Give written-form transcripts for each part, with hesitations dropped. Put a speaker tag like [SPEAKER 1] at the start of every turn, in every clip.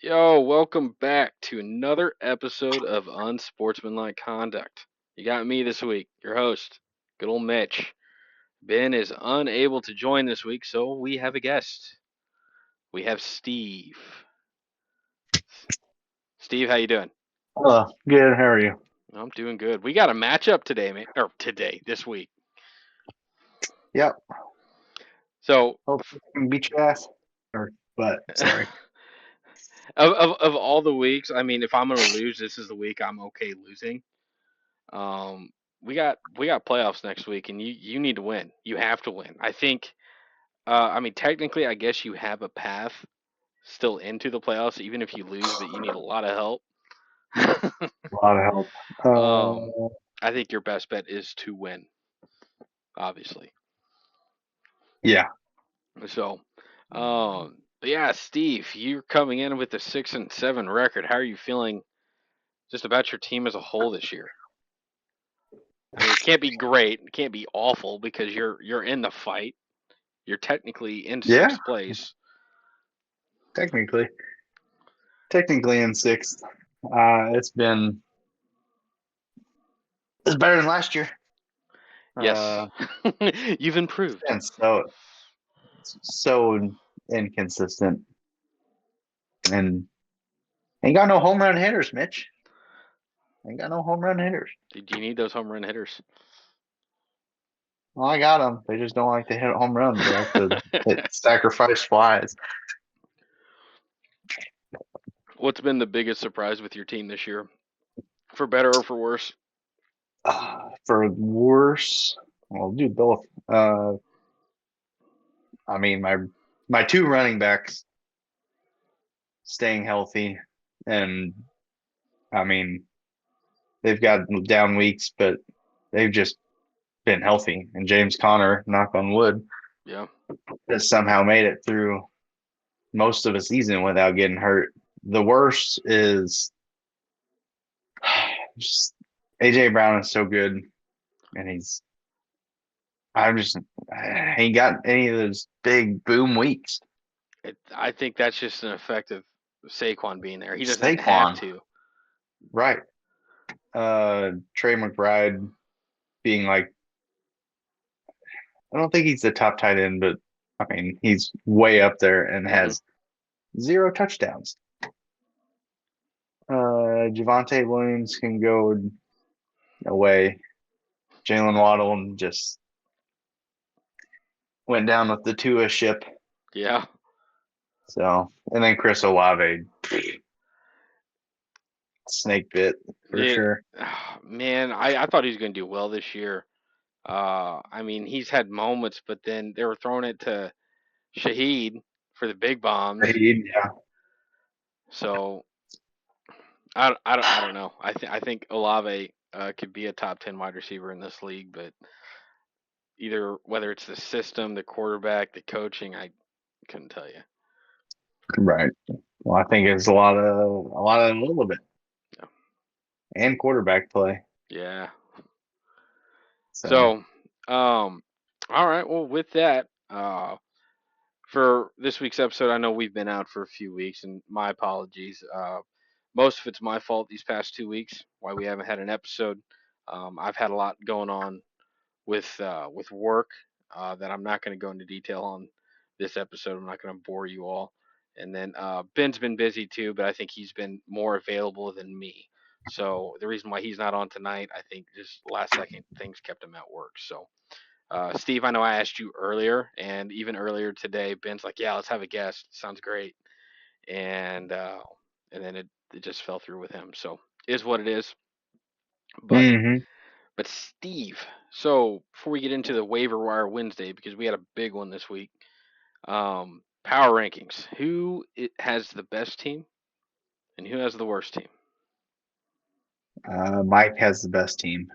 [SPEAKER 1] Yo, welcome back to another episode of Unsportsmanlike Conduct. You got me this week, your host, good old Mitch. Ben is unable to join this week, so we have a guest. We have Steve. Steve, how you doing?
[SPEAKER 2] Good. How are you?
[SPEAKER 1] I'm doing good. We got a matchup today, man, or this week.
[SPEAKER 2] Yep.
[SPEAKER 1] So,
[SPEAKER 2] Hope I can beat your ass. But sorry.
[SPEAKER 1] of all the weeks, I mean, if I'm gonna lose, this is the week I'm okay losing. Um, we got playoffs next week, and you need to win. You have to win. I think. I mean, technically, I guess you have a path still into the playoffs, even if you lose, but you need a lot of help.
[SPEAKER 2] A lot of help.
[SPEAKER 1] um, I think your best bet is to win, obviously.
[SPEAKER 2] Yeah.
[SPEAKER 1] So, but yeah, Steve, you're coming in with a 6-7 record. How are you feeling just about your team as a whole this year? I mean, it can't be great, it can't be awful because you're in the fight. You're technically in
[SPEAKER 2] Yeah.
[SPEAKER 1] sixth place.
[SPEAKER 2] Technically. Technically in sixth. It's better than last year.
[SPEAKER 1] Yes,
[SPEAKER 2] Uh
[SPEAKER 1] you've
[SPEAKER 2] it's
[SPEAKER 1] improved.
[SPEAKER 2] been so inconsistent and ain't got no home run hitters, Mitch. Ain't got no home run hitters.
[SPEAKER 1] Do you need those home run hitters?
[SPEAKER 2] Well, I got them. They just don't like to hit home runs. They like to hit sacrifice flies.
[SPEAKER 1] What's been the biggest surprise with your team this year, for better or for worse?
[SPEAKER 2] For worse, well, do both. I mean, my two running backs staying healthy, and I mean they've got down weeks, but they've just been healthy. And James Conner, knock on wood,
[SPEAKER 1] Yeah,
[SPEAKER 2] has somehow made it through most of the season without getting hurt. The worst is just AJ Brown is so good, and I'm just he ain't got any of those big boom weeks.
[SPEAKER 1] I think that's just an effect of Saquon being there. He doesn't have
[SPEAKER 2] Saquon,
[SPEAKER 1] to.
[SPEAKER 2] right? Trey McBride being like, I don't think he's the top tight end, but I mean, he's way up there and
[SPEAKER 1] Hmm.
[SPEAKER 2] has zero touchdowns. Javante Williams can go away. Jalen Waddle just went down with the Tua ship.
[SPEAKER 1] Yeah,
[SPEAKER 2] So, and then Chris Olave, snake bit for
[SPEAKER 1] yeah.
[SPEAKER 2] sure.
[SPEAKER 1] Man, I thought he was going to do well this year. I mean, he's had moments, but then they were throwing it to Shaheed for the big bombs.
[SPEAKER 2] Yeah.
[SPEAKER 1] So I don't know. I think Olave could be a top 10 wide receiver in this league, but either whether it's the system, the quarterback, the coaching, I couldn't tell you.
[SPEAKER 2] Right. Well, I think it's a lot of a little bit
[SPEAKER 1] Yeah.
[SPEAKER 2] and quarterback play.
[SPEAKER 1] Yeah.
[SPEAKER 2] So,
[SPEAKER 1] So, all right. Well, with that, for this week's episode, I know we've been out for a few weeks, and my apologies. Most of it's my fault these past 2 weeks, why we haven't had an episode. I've had a lot going on with work that I'm not going to go into detail on this episode. I'm not going to bore you all. And then Ben's been busy too, but I think he's been more available than me. So the reason why he's not on tonight, I think just last second things kept him at work. So Steve, I know I asked you earlier, and even earlier today, Ben's like, "Yeah, let's have a guest. Sounds great." And and then it just fell through with him. So is what it is. But
[SPEAKER 2] hmm
[SPEAKER 1] but Steve, so before we get into the waiver wire Wednesday, because we had a big one this week, power rankings. Who has the best team and who has the worst team?
[SPEAKER 2] Mike has the best team,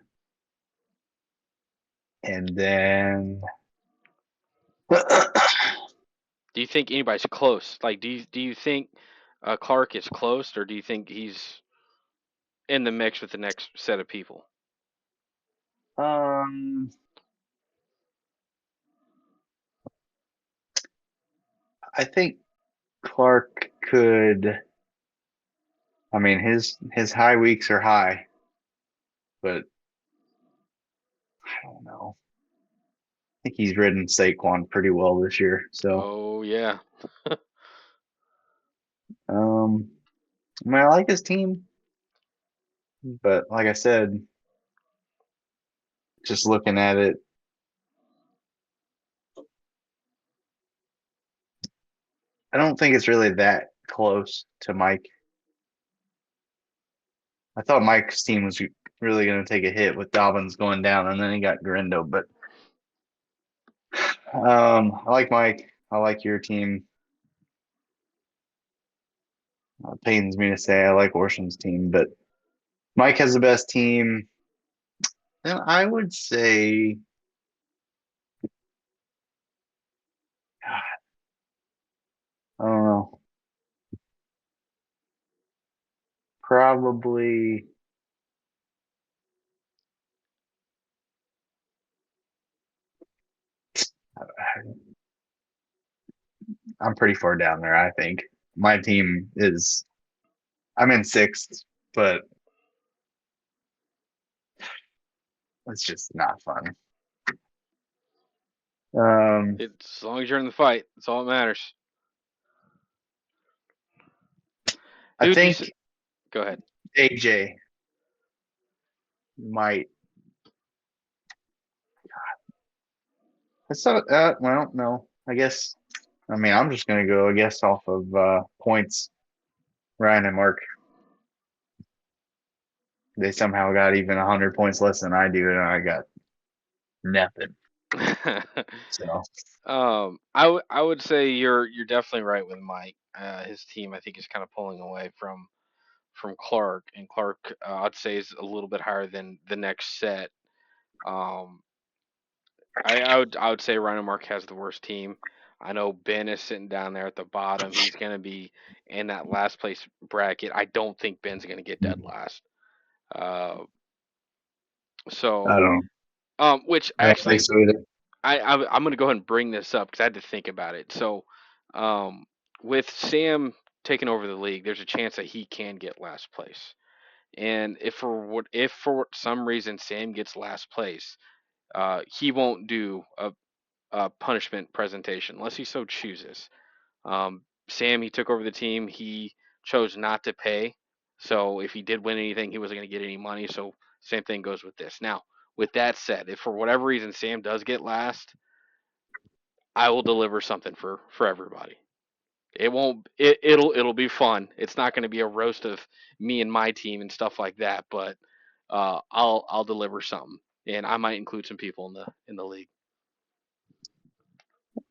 [SPEAKER 2] and then
[SPEAKER 1] Do you think anybody's close? Like, do you think Clark is close, or do you think he's in the mix with the next set of people?
[SPEAKER 2] um, I think Clark could. I mean, his high weeks are high, but I don't know. I think he's ridden Saquon pretty well this year. So,
[SPEAKER 1] Oh yeah.
[SPEAKER 2] um, I mean, I like his team, but like I said, just looking at it, I don't think it's really that close to Mike. I thought Mike's team was really going to take a hit with Dobbins going down, and then he got Grindo. But I like Mike. I like your team. Pains me to say I like Orson's team, but Mike has the best team. And I would say, I don't know, probably. I'm pretty far down there. I think my team is. I'm in sixth, but it's just not fun. Um,
[SPEAKER 1] It's as long as you're in the fight, that's all that matters.
[SPEAKER 2] I
[SPEAKER 1] Who would you say?
[SPEAKER 2] think
[SPEAKER 1] Go ahead.
[SPEAKER 2] AJ might. It's not. Well, no. I guess. I mean, I'm just gonna go. I guess off of points. Ryan and Mark. They somehow got even 100 points less than I do, and I got nothing. So
[SPEAKER 1] I would say you're definitely right with Mike. His team, I think, is kind of pulling away from Clark, and Clark, I'd say, is a little bit higher than the next set. Um, I would say Rhino Mark has the worst team. I know Ben is sitting down there at the bottom. He's going to be in that last place bracket. I don't think Ben's going to get dead last. Uh,
[SPEAKER 2] I
[SPEAKER 1] so,
[SPEAKER 2] don't.
[SPEAKER 1] which
[SPEAKER 2] I don't think
[SPEAKER 1] actually,
[SPEAKER 2] so either.
[SPEAKER 1] I'm going to go ahead and bring this up because I had to think about it. So, um, with Sam taking over the league, there's a chance that he can get last place. And if for some reason Sam gets last place, he won't do a punishment presentation unless he so chooses. Sam, he took over the team. He chose not to pay. So if he did win anything, he wasn't going to get any money. So same thing goes with this. Now, with that said, if for whatever reason Sam does get last, I will deliver something for everybody. It won't. It'll be fun. It's not going to be a roast of me and my team and stuff like that. But I'll deliver something, and I might include some people in the league.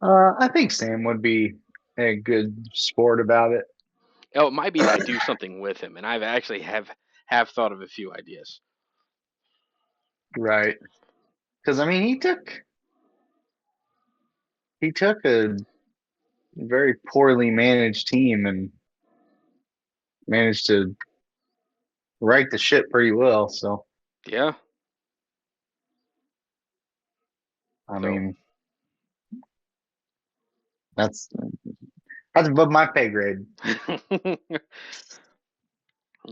[SPEAKER 2] I think Sam would be a good sport about it,
[SPEAKER 1] Oh, it might be that I do something with him, and I've actually have thought of a few ideas.
[SPEAKER 2] right? Because I mean, he took a very poorly managed team and managed to right the ship pretty well. So
[SPEAKER 1] Yeah.
[SPEAKER 2] I
[SPEAKER 1] So
[SPEAKER 2] mean, that's that's above my pay grade.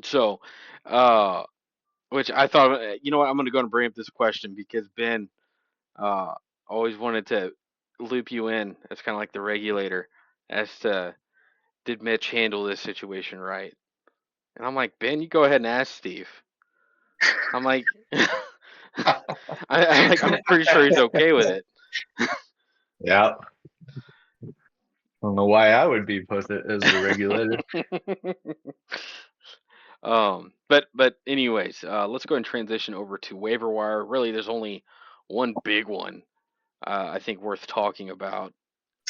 [SPEAKER 1] so, uh, which I thought, you know what, I'm gonna go and bring up this question because Ben uh always wanted to loop you in as kind of like the regulator as to did Mitch handle this situation right? And I'm like, Ben, you go ahead and ask Steve. I'm like, I'm like, I'm pretty sure he's okay with it.
[SPEAKER 2] Yeah, I don't know why I would be put as the regulator.
[SPEAKER 1] But anyways, let's go and transition over to waiver wire. Really, there's only one big one I think worth talking about.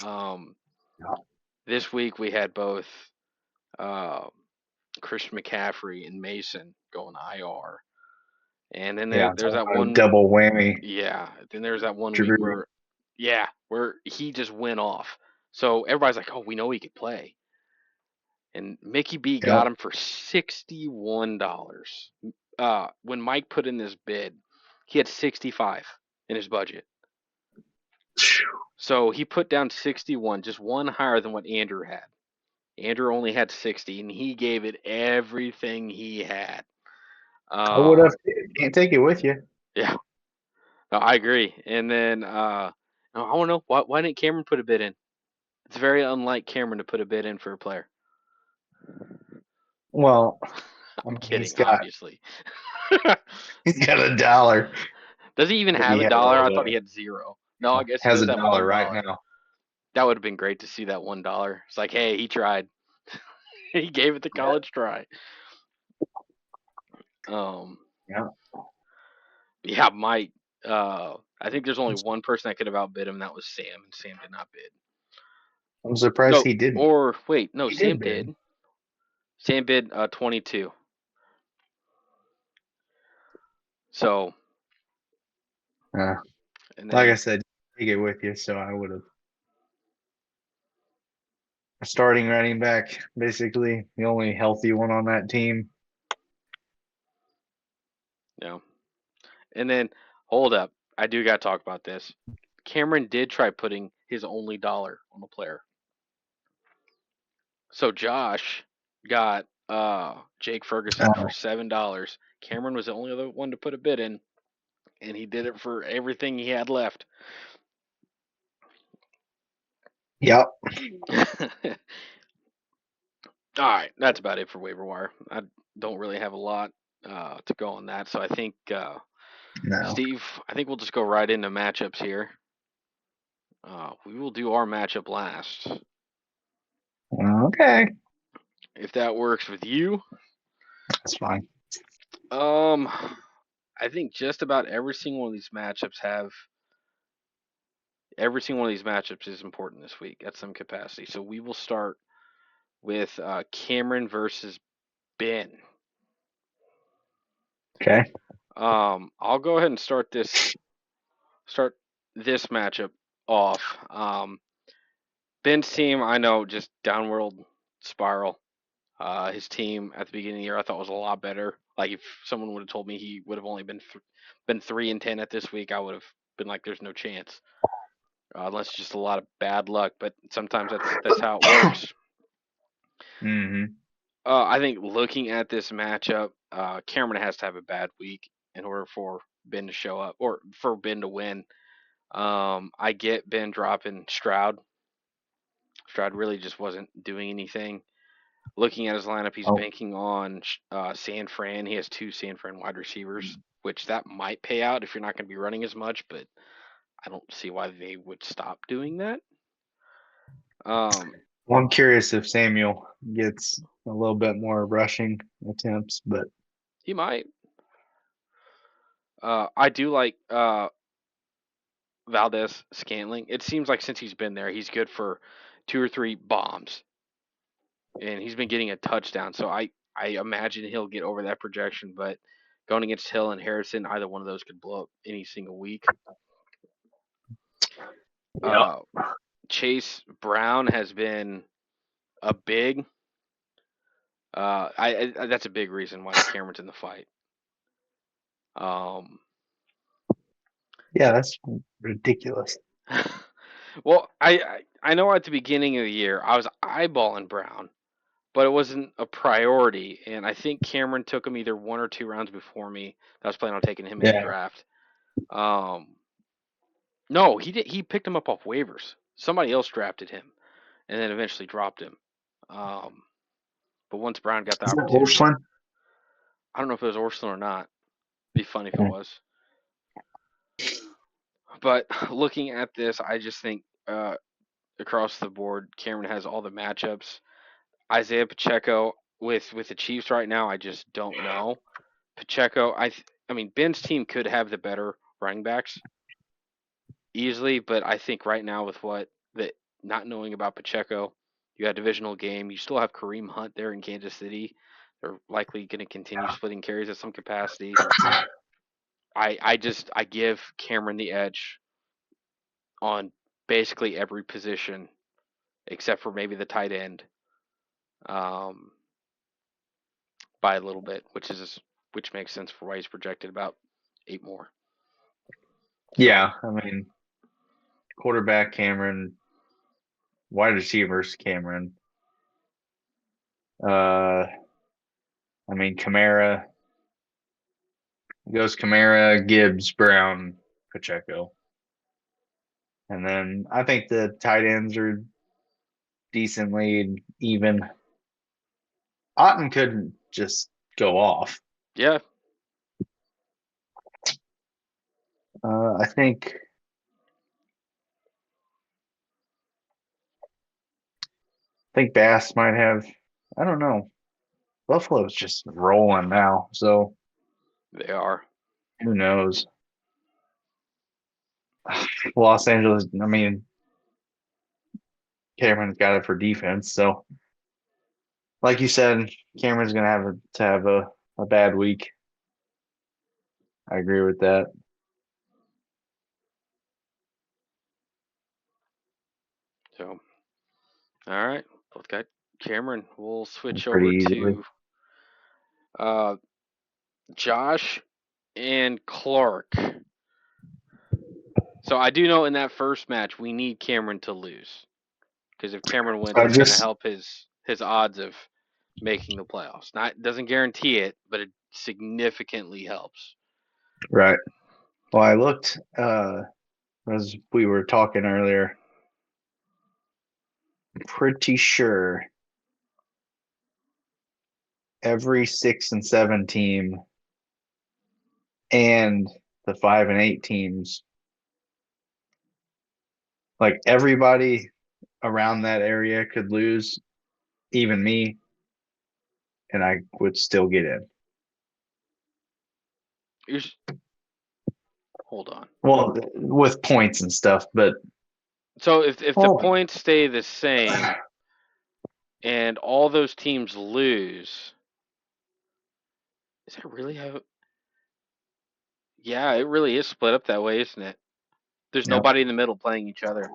[SPEAKER 1] Um, this week we had both uh, Christian McCaffrey and Mason going IR, and then
[SPEAKER 2] Yeah,
[SPEAKER 1] there's
[SPEAKER 2] talking
[SPEAKER 1] that
[SPEAKER 2] about a
[SPEAKER 1] one.
[SPEAKER 2] double whammy.
[SPEAKER 1] Yeah, then there's that one week
[SPEAKER 2] Drew.
[SPEAKER 1] where he just went off. So everybody's like, oh, we know he could play. And Mickey B
[SPEAKER 2] Yep.
[SPEAKER 1] got him for $61. When Mike put in this bid, he had 65 in his budget. So he put down 61, just one higher than what Andrew had. Andrew only had 60, and he gave it everything he had.
[SPEAKER 2] I would
[SPEAKER 1] Uh,
[SPEAKER 2] have. Can't take it with you.
[SPEAKER 1] yeah, no, I agree. And then I want to know why didn't Cameron put a bid in? It's very unlike Cameron to put a bid in for a player.
[SPEAKER 2] Well, I
[SPEAKER 1] I'm
[SPEAKER 2] mean,
[SPEAKER 1] kidding, obviously.
[SPEAKER 2] he's got $1.
[SPEAKER 1] Does he even have
[SPEAKER 2] Maybe
[SPEAKER 1] a
[SPEAKER 2] he has
[SPEAKER 1] dollar?
[SPEAKER 2] all
[SPEAKER 1] I thought he
[SPEAKER 2] the
[SPEAKER 1] had zero. No, I guess he
[SPEAKER 2] has
[SPEAKER 1] does
[SPEAKER 2] a
[SPEAKER 1] have
[SPEAKER 2] dollar
[SPEAKER 1] one
[SPEAKER 2] right
[SPEAKER 1] dollar.
[SPEAKER 2] now.
[SPEAKER 1] That would have been great to see that $1. It's like, hey, he tried. He gave it the college try. Um,
[SPEAKER 2] Yeah,
[SPEAKER 1] yeah, Mike. I think there's only one person that could have outbid him. That was Sam, and Sam did not bid.
[SPEAKER 2] I'm surprised
[SPEAKER 1] No,
[SPEAKER 2] he didn't.
[SPEAKER 1] or wait, no,
[SPEAKER 2] He
[SPEAKER 1] Sam
[SPEAKER 2] did bid.
[SPEAKER 1] did. Sam bid 22. So,
[SPEAKER 2] Uh,
[SPEAKER 1] and
[SPEAKER 2] like I
[SPEAKER 1] then
[SPEAKER 2] said, take it with you. So I would have starting running back, basically the only healthy one on that team.
[SPEAKER 1] you know, and then hold up, I do got to talk about this. Cameron did try putting his only dollar on a player. So Josh got Jake Ferguson for
[SPEAKER 2] Oh,
[SPEAKER 1] $7. Cameron was the only other one to put a bid in, and he did it for everything he had left.
[SPEAKER 2] yep.
[SPEAKER 1] All right, that's about it for waiver wire. I don't really have a lot to go on that, so I think
[SPEAKER 2] No.
[SPEAKER 1] Steve, I think we'll just go right into matchups here. We will do our matchup last,
[SPEAKER 2] Okay,
[SPEAKER 1] if that works with you.
[SPEAKER 2] that's fine.
[SPEAKER 1] Um, I think just about every single one of these matchups have every single one of these matchups is important this week at some capacity. So we will start with Cameron versus Ben.
[SPEAKER 2] Okay.
[SPEAKER 1] I'll go ahead and start this matchup off. Ben's team, I know, just downward spiral. His team at the beginning of the year, I thought was a lot better. Like if someone would have told me he would have only been 3-10 at this week, I would have been like, "There's no chance," unless it's just a lot of bad luck. But sometimes that's how it works.
[SPEAKER 2] Mm-hmm.
[SPEAKER 1] I think looking at this matchup, Cameron has to have a bad week in order for Ben to show up or for Ben to win. I get Ben dropping Stroud. Stroud really just wasn't doing anything. Looking at his lineup, he's
[SPEAKER 2] Oh,
[SPEAKER 1] banking on San Fran. He has two San Fran wide receivers, which that might pay out if you're not going to be running as much, but I don't see why they would stop doing that. Um,
[SPEAKER 2] well, I'm curious if Samuel gets a little bit more rushing attempts, but
[SPEAKER 1] he might. I do like Valdez Scantling. It seems like since he's been there, he's good for two or three bombs, and he's been getting a touchdown. So I imagine he'll get over that projection. But going against Hill and Harrison, either one of those could blow up any single week.
[SPEAKER 2] yep.
[SPEAKER 1] Uh, Chase Brown has been a big. That's a big reason why Cameron's in the fight. Um,
[SPEAKER 2] Yeah, that's ridiculous.
[SPEAKER 1] well, I know at the beginning of the year I was eyeballing Brown, but it wasn't a priority, and I think Cameron took him either one or two rounds before me. I was planning on taking him in the
[SPEAKER 2] Yeah.
[SPEAKER 1] draft. No, he did. He picked him up off waivers. Somebody else drafted him, and then eventually dropped him. Um, but once Brown got the
[SPEAKER 2] Is that
[SPEAKER 1] opportunity,
[SPEAKER 2] Horseland?
[SPEAKER 1] I don't know if it was Orson or not. Be funny if it was. But looking at this, I just think across the board, Cameron has all the matchups. Isaiah Pacheco with the Chiefs right now, I just don't know. Pacheco, I mean Ben's team could have the better running backs easily, but I think right now with what that not knowing about Pacheco, you got a divisional game. You still have Kareem Hunt there in Kansas City. They're likely going to continue splitting carries at some capacity. I give Cameron the edge on basically every position except for maybe the tight end, um, by a little bit, which makes sense for why he's projected about 8 more. So
[SPEAKER 2] Yeah, I mean, quarterback Cameron, wide receivers Cameron. Uh, I mean, Kamara goes Kamara, Gibbs, Brown, Pacheco. And then I think the tight ends are decently even. Otten couldn't just go off.
[SPEAKER 1] Yeah,
[SPEAKER 2] I think Bass might have. I don't know. Buffalo's just rolling now, so
[SPEAKER 1] they are.
[SPEAKER 2] who knows? Los Angeles. I mean, Cameron's got it for defense, so like you said, Cameron's gonna have a bad week. I agree with that.
[SPEAKER 1] So, all right, both got Cameron. We'll switch
[SPEAKER 2] Pretty
[SPEAKER 1] over
[SPEAKER 2] easily.
[SPEAKER 1] to uh, Josh and Clark. So I do know in that first match we need Cameron to lose because if Cameron wins,
[SPEAKER 2] I
[SPEAKER 1] it's going to
[SPEAKER 2] just
[SPEAKER 1] help his odds of making the playoffs. Not doesn't guarantee it, but it significantly helps.
[SPEAKER 2] right. Well, I looked as we were talking earlier. I'm pretty sure every 6 and 7 team and the 5 and 8 teams, like everybody around that area could lose, even me, and I would still get in.
[SPEAKER 1] You're, hold on.
[SPEAKER 2] Well, with points and stuff, but
[SPEAKER 1] So if the
[SPEAKER 2] well,
[SPEAKER 1] points stay the same and all those teams lose, is that really how? Yeah, it really is split up that way, isn't it? There's
[SPEAKER 2] yep.
[SPEAKER 1] nobody in the middle playing each other.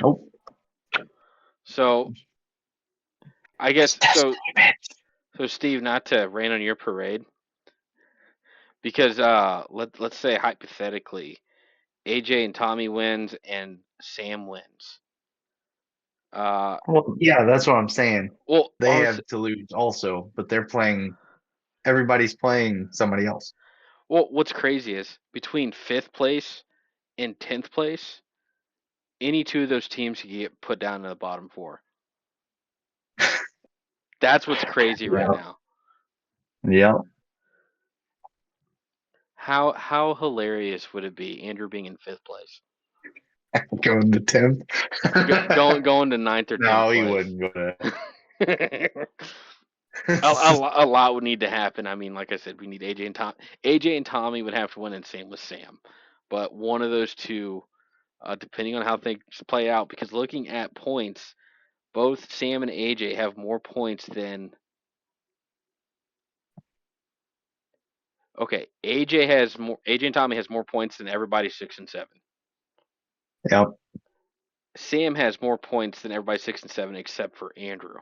[SPEAKER 2] Nope.
[SPEAKER 1] So I
[SPEAKER 2] That's
[SPEAKER 1] guess
[SPEAKER 2] that's
[SPEAKER 1] so. So Steve, not to rain on your parade, because let's say hypothetically, AJ and Tommy wins and Sam wins. Uh,
[SPEAKER 2] well, yeah, that's what I'm saying.
[SPEAKER 1] well,
[SPEAKER 2] They have to lose also, but they're playing. Everybody's playing somebody else.
[SPEAKER 1] what's crazy is between fifth place and 10th place, any two of those teams can get put down to the bottom four. That's what's crazy right
[SPEAKER 2] Yeah.
[SPEAKER 1] now.
[SPEAKER 2] Yeah.
[SPEAKER 1] How hilarious would it be Andrew being in fifth place,
[SPEAKER 2] Going to 10th.
[SPEAKER 1] going to ninth or tenth
[SPEAKER 2] No, he
[SPEAKER 1] place?
[SPEAKER 2] wouldn't go to.
[SPEAKER 1] A lot would need to happen. I mean, like I said, we need AJ and Tom. AJ and Tommy would have to win, and same with Sam. But one of those two, depending on how things play out, because looking at points, both Sam and AJ have more points than. Okay, AJ has more. AJ and Tommy has more points than everybody 6 and 7.
[SPEAKER 2] Yep.
[SPEAKER 1] Sam has more points than everybody 6 and 7 except for Andrew.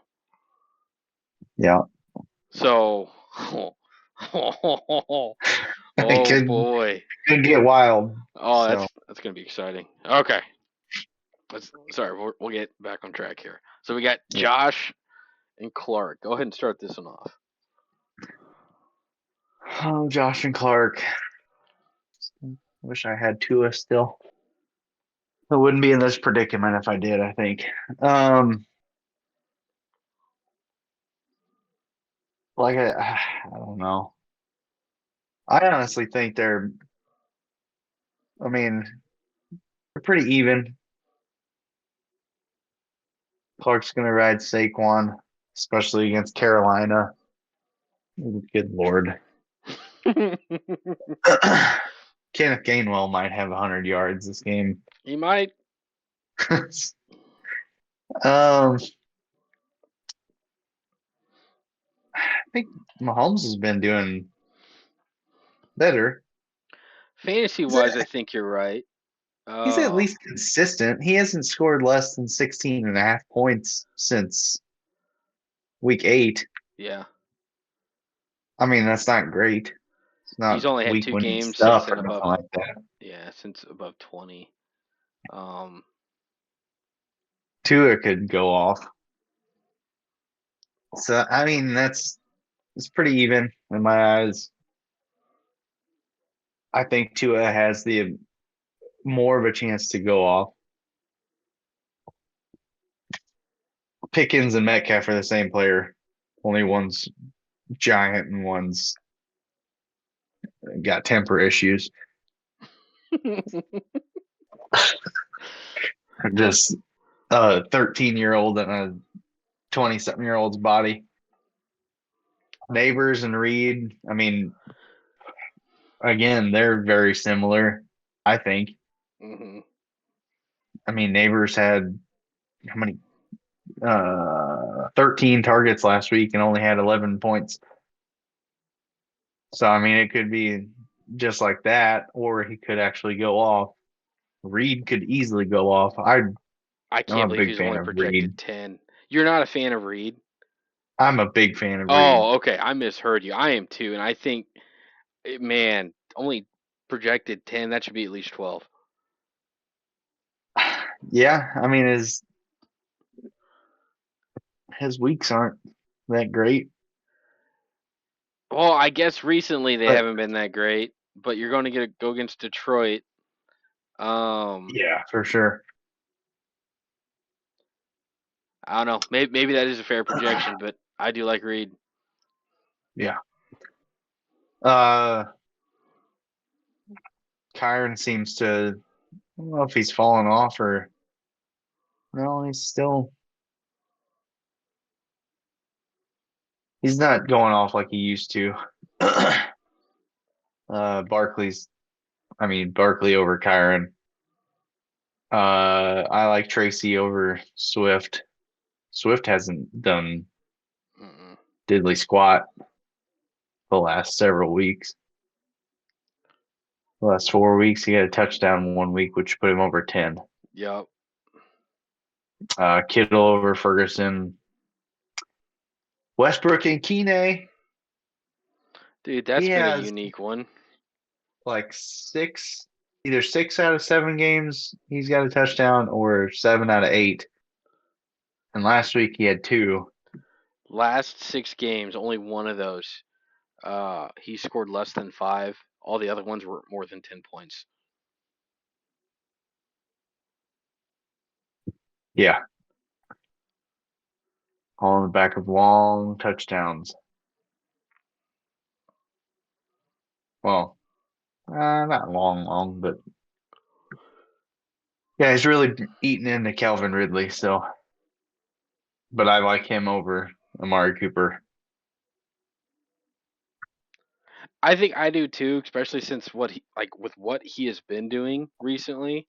[SPEAKER 2] Yeah.
[SPEAKER 1] So,
[SPEAKER 2] It
[SPEAKER 1] oh boy.
[SPEAKER 2] could get wild.
[SPEAKER 1] Oh,
[SPEAKER 2] So
[SPEAKER 1] that's gonna be exciting. Okay, sorry, we'll get back on track here. So we got
[SPEAKER 2] yeah.
[SPEAKER 1] Josh and Clark. Go ahead and start this one off.
[SPEAKER 2] Oh, Josh and Clark. Wish I had Tua still. I wouldn't be in this predicament if I did, I think. Um, like I don't know. I honestly think I mean, they're pretty even. Clark's gonna ride Saquon, especially against Carolina. Good lord. Kenneth Gainwell might have 100 yards this game.
[SPEAKER 1] He might.
[SPEAKER 2] I think Mahomes has been doing better.
[SPEAKER 1] Fantasy
[SPEAKER 2] He's
[SPEAKER 1] wise, I
[SPEAKER 2] at,
[SPEAKER 1] think you're right.
[SPEAKER 2] he's at
[SPEAKER 1] Uh,
[SPEAKER 2] least consistent. He hasn't scored less than 16 and a half points since week 8.
[SPEAKER 1] yeah.
[SPEAKER 2] I mean, that's not great. It's
[SPEAKER 1] He's
[SPEAKER 2] not
[SPEAKER 1] only had
[SPEAKER 2] week
[SPEAKER 1] two
[SPEAKER 2] winning
[SPEAKER 1] games since
[SPEAKER 2] stuff
[SPEAKER 1] and
[SPEAKER 2] or
[SPEAKER 1] above.
[SPEAKER 2] nothing like that.
[SPEAKER 1] Yeah, since above 20. Um,
[SPEAKER 2] Tua could go off. So I mean, it's pretty even in my eyes. I think Tua has the more of a chance to go off. Pickens and Metcalf are the same player. Only one's giant and one's got temper issues. Just a 13-year-old and a 20-something-year-old's body. Neighbors and Reed, I mean, again, they're very similar, I think.
[SPEAKER 1] Hmm.
[SPEAKER 2] I mean, Neighbors had how many 13 targets last week and only had 11 points. So I mean, it could be just like that, or he could actually go off. Reed could easily go off.
[SPEAKER 1] I
[SPEAKER 2] I'm
[SPEAKER 1] can't
[SPEAKER 2] a
[SPEAKER 1] believe
[SPEAKER 2] big
[SPEAKER 1] he's
[SPEAKER 2] fan
[SPEAKER 1] only
[SPEAKER 2] of
[SPEAKER 1] projected
[SPEAKER 2] Reed.
[SPEAKER 1] 10. You're not a fan of Reed?
[SPEAKER 2] I'm a big fan of Reed.
[SPEAKER 1] Oh, okay. I misheard you. I am too, and I think, man, only projected 10. That should be at least 12.
[SPEAKER 2] Yeah, I mean his weeks aren't that great,
[SPEAKER 1] Well, I guess recently they
[SPEAKER 2] but
[SPEAKER 1] haven't been that great, but you're going to go against Detroit. Um,
[SPEAKER 2] yeah, for sure.
[SPEAKER 1] I don't know. Maybe that is a fair projection, but I do like Reed.
[SPEAKER 2] Yeah. Uh Kyron seems to I don't know if he's fallen off or no, he's not going off like he used to. Barkley's I mean Barkley over Kyron. I like Tracy over Swift. Swift hasn't done
[SPEAKER 1] Mm-mm.
[SPEAKER 2] diddly squat the last several weeks. The last 4 weeks, he had a touchdown one week, which put him over 10.
[SPEAKER 1] Yep.
[SPEAKER 2] Kittle over Ferguson. Westbrook and Kine.
[SPEAKER 1] Dude,
[SPEAKER 2] He
[SPEAKER 1] that's been a
[SPEAKER 2] has
[SPEAKER 1] unique one.
[SPEAKER 2] like either 6 out of 7 games he's got a touchdown or 7 out of 8. And last week he had two.
[SPEAKER 1] Last 6 games, only one of those. He scored less than 5. All the other ones were more than 10 points.
[SPEAKER 2] Yeah, all in the back of long touchdowns. Well, not long, but yeah, he's really eating into Calvin Ridley. So, but I like him over Amari Cooper.
[SPEAKER 1] I think I do too, especially since with what he has been doing recently.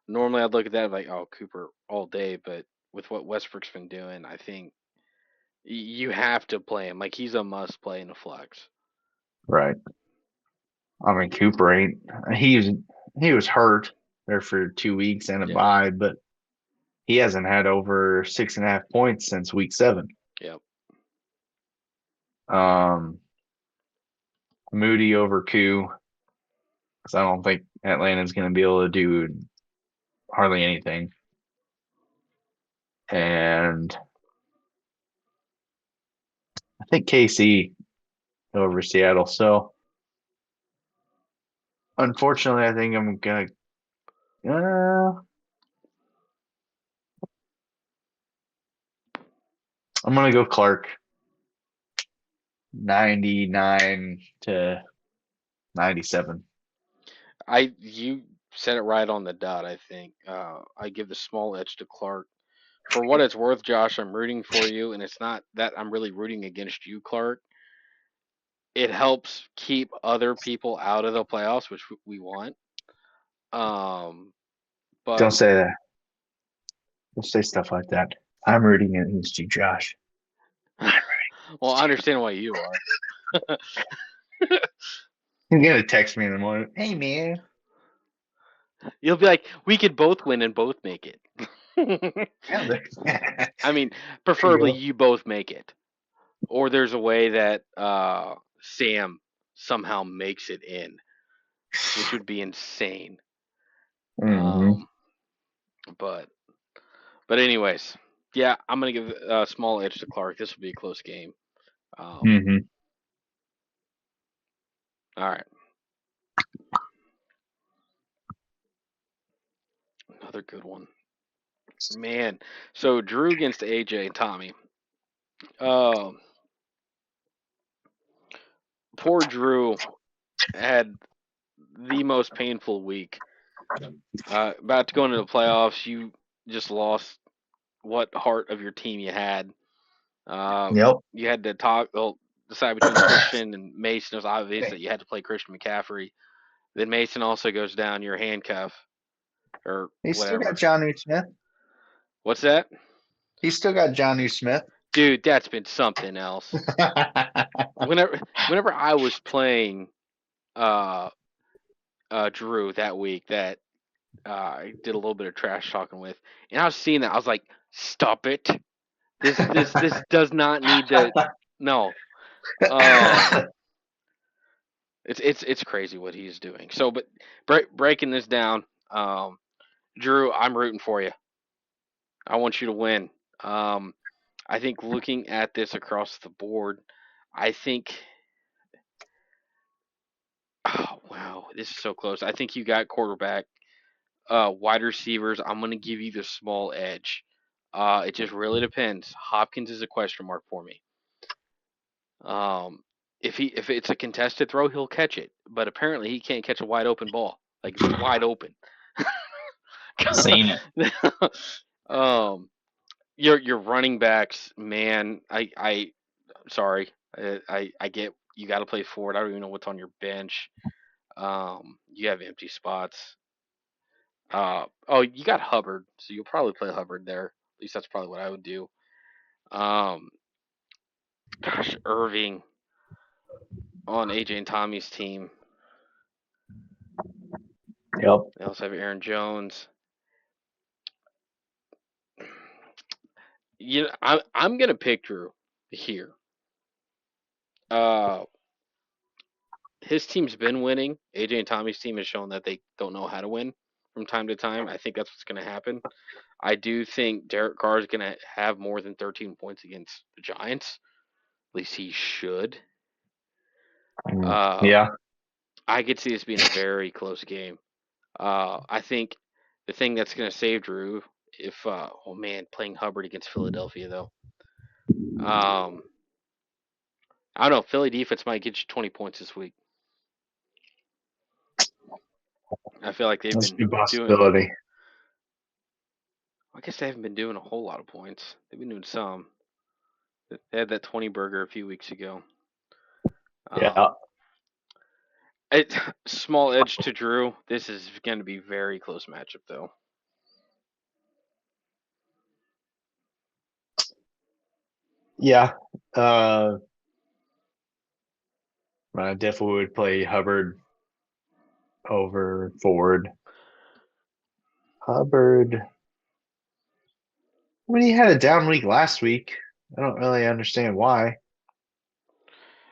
[SPEAKER 1] Normally, I'd look at that like, oh, Cooper all day, but with what Westbrook's been doing, I think you have to play him. Like he's a must play in a flex.
[SPEAKER 2] Right. I mean, Cooper ain't. He's he was hurt there for 2 weeks and a
[SPEAKER 1] Yeah.
[SPEAKER 2] bye, but he hasn't had over 6.5 points since week 7.
[SPEAKER 1] Yep.
[SPEAKER 2] Um, Moody over Koo because I don't think Atlanta's going to be able to do hardly anything. And I think KC over Seattle. So unfortunately, I think I'm gonna go Clark 99-97.
[SPEAKER 1] You said it right on the dot. I think I give the small edge to Clark. For what it's worth, Josh, I'm rooting for you, and it's not that I'm really rooting against you, Clark. It helps keep other people out of the playoffs, which we want. Um,
[SPEAKER 2] Don't
[SPEAKER 1] but
[SPEAKER 2] say that. Don't say stuff like that. I'm rooting against you, Josh.
[SPEAKER 1] well, I understand why you are.
[SPEAKER 2] You're gonna text me in the morning. Hey man.
[SPEAKER 1] You'll be like, we could both win and both make it.
[SPEAKER 2] Yeah, there
[SPEAKER 1] I mean,
[SPEAKER 2] you
[SPEAKER 1] preferably
[SPEAKER 2] go.
[SPEAKER 1] you both make it, or there's a way that Sam somehow makes it in, which would be insane.
[SPEAKER 2] Hmm.
[SPEAKER 1] Um, but anyways, Yeah, I'm gonna give a small edge to Clark. This will be a close game.
[SPEAKER 2] Hmm.
[SPEAKER 1] All right, another good one, man. So Drew against AJ and Tommy. Uh, Poor Drew had the most painful week. About to go into the playoffs, you just lost what heart of your team you had. Uh,
[SPEAKER 2] Yep.
[SPEAKER 1] you had to decide between Christian and Mason. It was obvious that you had to play Christian McCaffrey. Then Mason also goes down. Your handcuff or
[SPEAKER 2] He's still got
[SPEAKER 1] whatever.
[SPEAKER 2] Johnny Smith.
[SPEAKER 1] What's that,
[SPEAKER 2] He's still got Johnny Smith.
[SPEAKER 1] dude? That's been something else. Whenever I was playing uh, Drew that week, that I did a little bit of trash talking with, and I was seeing that. I was like, stop it. This does not need to. No. Um. It's crazy what he's doing. So, but breaking this down, Drew, I'm rooting for you. I want you to win. Um, I think looking at this across the board, I think. Oh wow, this is so close. I think you got quarterback, wide receivers. I'm gonna give you the small edge. It just really depends. Hopkins is a question mark for me. Um, if it's a contested throw, he'll catch it. But apparently, he can't catch a wide open ball. Like it's wide open.
[SPEAKER 2] Seen it.
[SPEAKER 1] um, your running backs, man. I sorry. I get you got to play forward. I don't even know what's on your bench. You have empty spots. Oh, you got Hubbard, so you'll probably play Hubbard there. At least that's probably what I would do. Um, Gosh, Irving on AJ and Tommy's team.
[SPEAKER 2] Yep.
[SPEAKER 1] They also have Aaron Jones. I'm gonna pick Drew here. Uh, his team's been winning. AJ and Tommy's team has shown that they don't know how to win from time to time. I think that's what's gonna happen. I do think Derek Carr is gonna have more than 13 points against the Giants. At least he should. Uh,
[SPEAKER 2] Yeah.
[SPEAKER 1] I could see this being a very close game. I think the thing that's gonna save Drew if oh man, playing Hubbard against Philadelphia though. Um, I don't know. Philly defense might get you 20 points this week. I feel like they've
[SPEAKER 2] That's a
[SPEAKER 1] been
[SPEAKER 2] good
[SPEAKER 1] doing.
[SPEAKER 2] possibility.
[SPEAKER 1] I guess they haven't been doing a whole lot of points. They've been doing some. They had that 20 burger a few weeks ago.
[SPEAKER 2] Yeah.
[SPEAKER 1] Um, it small edge to Drew. This is going to be very close matchup though.
[SPEAKER 2] Yeah. Uh, I definitely would play Hubbard over Ford. Hubbard. I mean, he had a down week last week. I don't really understand why.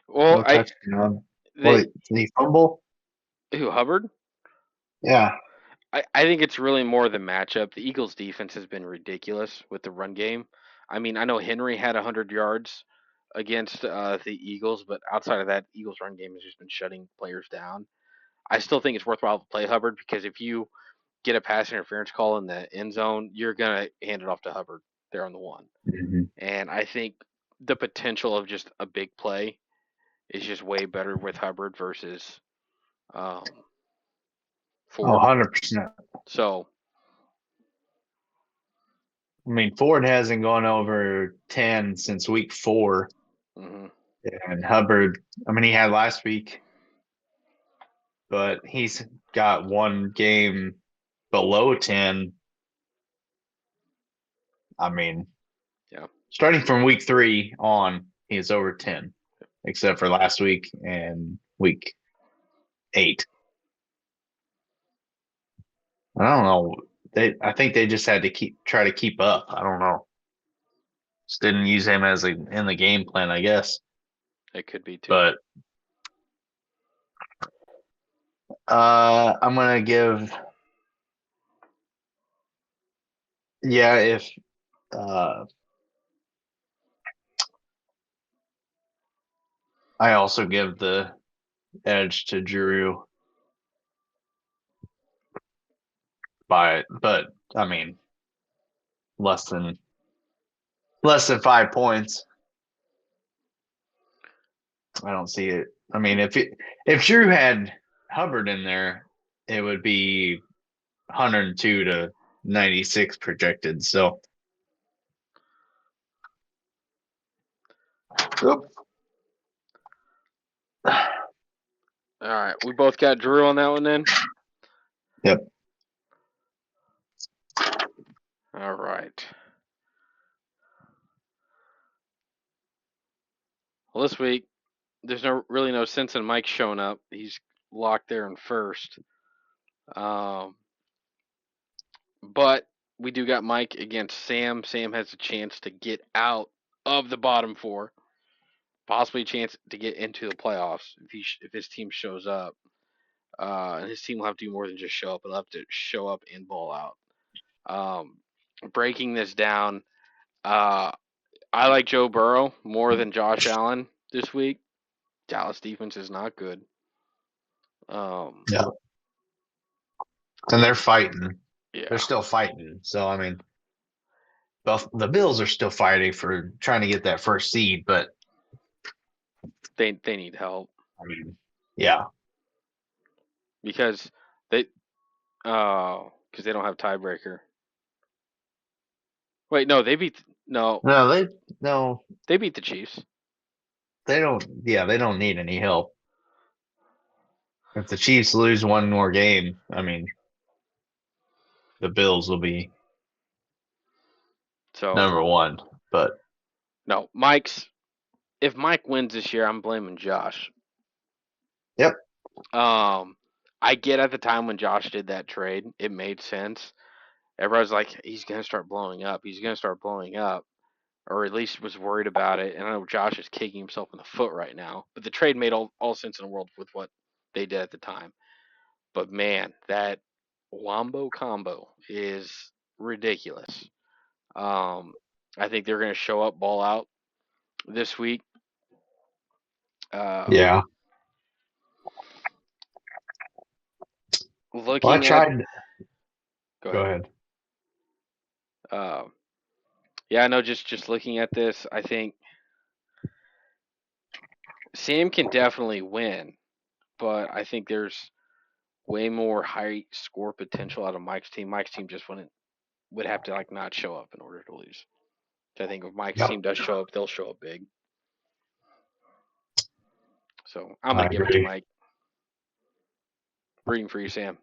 [SPEAKER 1] Well,
[SPEAKER 2] No touchdown. What
[SPEAKER 1] they
[SPEAKER 2] did he fumble?
[SPEAKER 1] who Hubbard?
[SPEAKER 2] Yeah.
[SPEAKER 1] I think it's really more the matchup. The Eagles' defense has been ridiculous with the run game. I mean, I know Henry had 100 yards against the Eagles, but outside of that, Eagles' run game has just been shutting players down. I still think it's worthwhile to play Hubbard because if you get a pass interference call in the end zone, you're gonna hand it off to Hubbard there on the one.
[SPEAKER 2] Hmm.
[SPEAKER 1] And I think the potential of just a big play is just way better with Hubbard versus um,
[SPEAKER 2] Oh,
[SPEAKER 1] Ford.
[SPEAKER 2] 100%.
[SPEAKER 1] So
[SPEAKER 2] I mean, Ford hasn't gone over 10 since week 4.
[SPEAKER 1] mhm,
[SPEAKER 2] And Hubbard, I mean, he had last week, but he's got one game below 10. I mean,
[SPEAKER 1] yeah,
[SPEAKER 2] starting from week 3 on, he is over 10, except for last week and week 8. I don't know. I think they just had to try to keep up. I don't know. Just didn't use him as in the game plan, I guess.
[SPEAKER 1] it could be too.
[SPEAKER 2] But I'm gonna give, yeah, if Uh, I also give the edge to Drew but I mean, less than less than 5 points. I don't see it. I mean, if Drew had Hubbard in there, it would be 102 to 96 projected. So, Oop.
[SPEAKER 1] All right, we both got Drew on that one then.
[SPEAKER 2] Yep.
[SPEAKER 1] All right. Well, this week there's no sense in Mike showing up. He's locked there in first. Um, but we do got Mike against Sam. Sam has a chance to get out of the bottom four, possibly a chance to get into the playoffs if his team shows up. And his team will have to do more than just show up. They'll have to show up and ball out. Um, Breaking this down, uh, I like Joe Burrow more than Josh Allen this week. Dallas defense is not good. Um,
[SPEAKER 2] Yeah. And they're fighting. They're
[SPEAKER 1] yeah,
[SPEAKER 2] still fighting. So, I mean, both the Bills are still fighting for trying to get that first seed, but
[SPEAKER 1] they need help
[SPEAKER 2] I mean, yeah.
[SPEAKER 1] because they because they don't have tiebreaker. Wait, no, no
[SPEAKER 2] No, no,
[SPEAKER 1] they beat the Chiefs.
[SPEAKER 2] they don't. Yeah, they don't need any help. If the Chiefs lose one more game, I mean, the Bills will be
[SPEAKER 1] So
[SPEAKER 2] number one. But
[SPEAKER 1] no, if Mike wins this year, I'm blaming Josh.
[SPEAKER 2] yep,
[SPEAKER 1] Um, I get at the time when Josh did that trade, it made sense. Everybody's like, he's gonna start blowing up. He's gonna start blowing up, or at least was worried about it. And I know Josh is kicking himself in the foot right now. But the trade made all sense in the world with what they did at the time. But man, that Wombo combo is ridiculous. Um, I think they're gonna show up, ball out this week. Um,
[SPEAKER 2] yeah. Well, I
[SPEAKER 1] Looking at,
[SPEAKER 2] tried.
[SPEAKER 1] go
[SPEAKER 2] Go
[SPEAKER 1] ahead.
[SPEAKER 2] ahead.
[SPEAKER 1] Uh, yeah, I know. Just looking at this, I think Sam can definitely win, but I think there's way more high score potential out of Mike's team. Mike's team just would have to like not show up in order to lose. So I think if Mike's
[SPEAKER 2] Yep,
[SPEAKER 1] team does show up, they'll show up big. So I'm
[SPEAKER 2] I
[SPEAKER 1] gonna give it to
[SPEAKER 2] agree.
[SPEAKER 1] Mike. Rooting for you, Sam.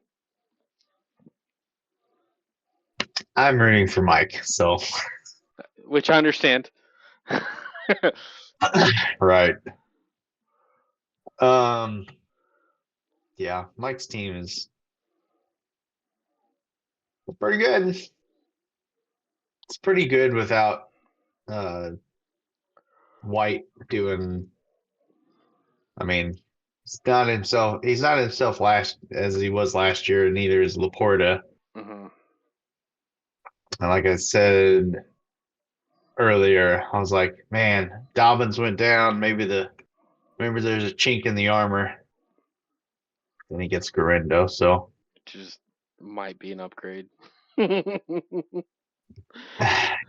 [SPEAKER 2] I'm rooting for Mike. So
[SPEAKER 1] Which I understand.
[SPEAKER 2] right. Um. Yeah, Mike's team is pretty good. It's pretty good without uh White doing. I mean, he's not himself. He's not himself last as he was last year. Neither is Laporta.
[SPEAKER 1] Hmm.
[SPEAKER 2] And like I said earlier, I was like, man, Dobbins went down. Maybe there's a chink in the armor. Then he gets Garendo. So
[SPEAKER 1] Just might be an upgrade.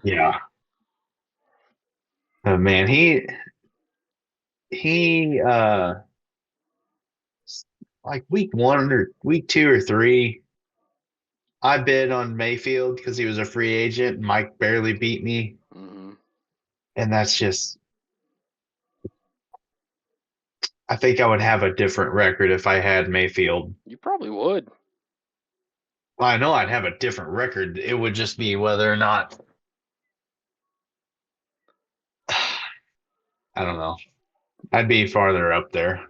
[SPEAKER 2] yeah, man, he like week 1 or week 2 or 3. I bid on Mayfield because he was a free agent. Mike barely beat me,
[SPEAKER 1] Hmm.
[SPEAKER 2] and that's just. I think I would have a different record if I had Mayfield.
[SPEAKER 1] You probably would.
[SPEAKER 2] Well, I know I'd have a different record. It would just be whether or not I don't know. I'd be farther up there.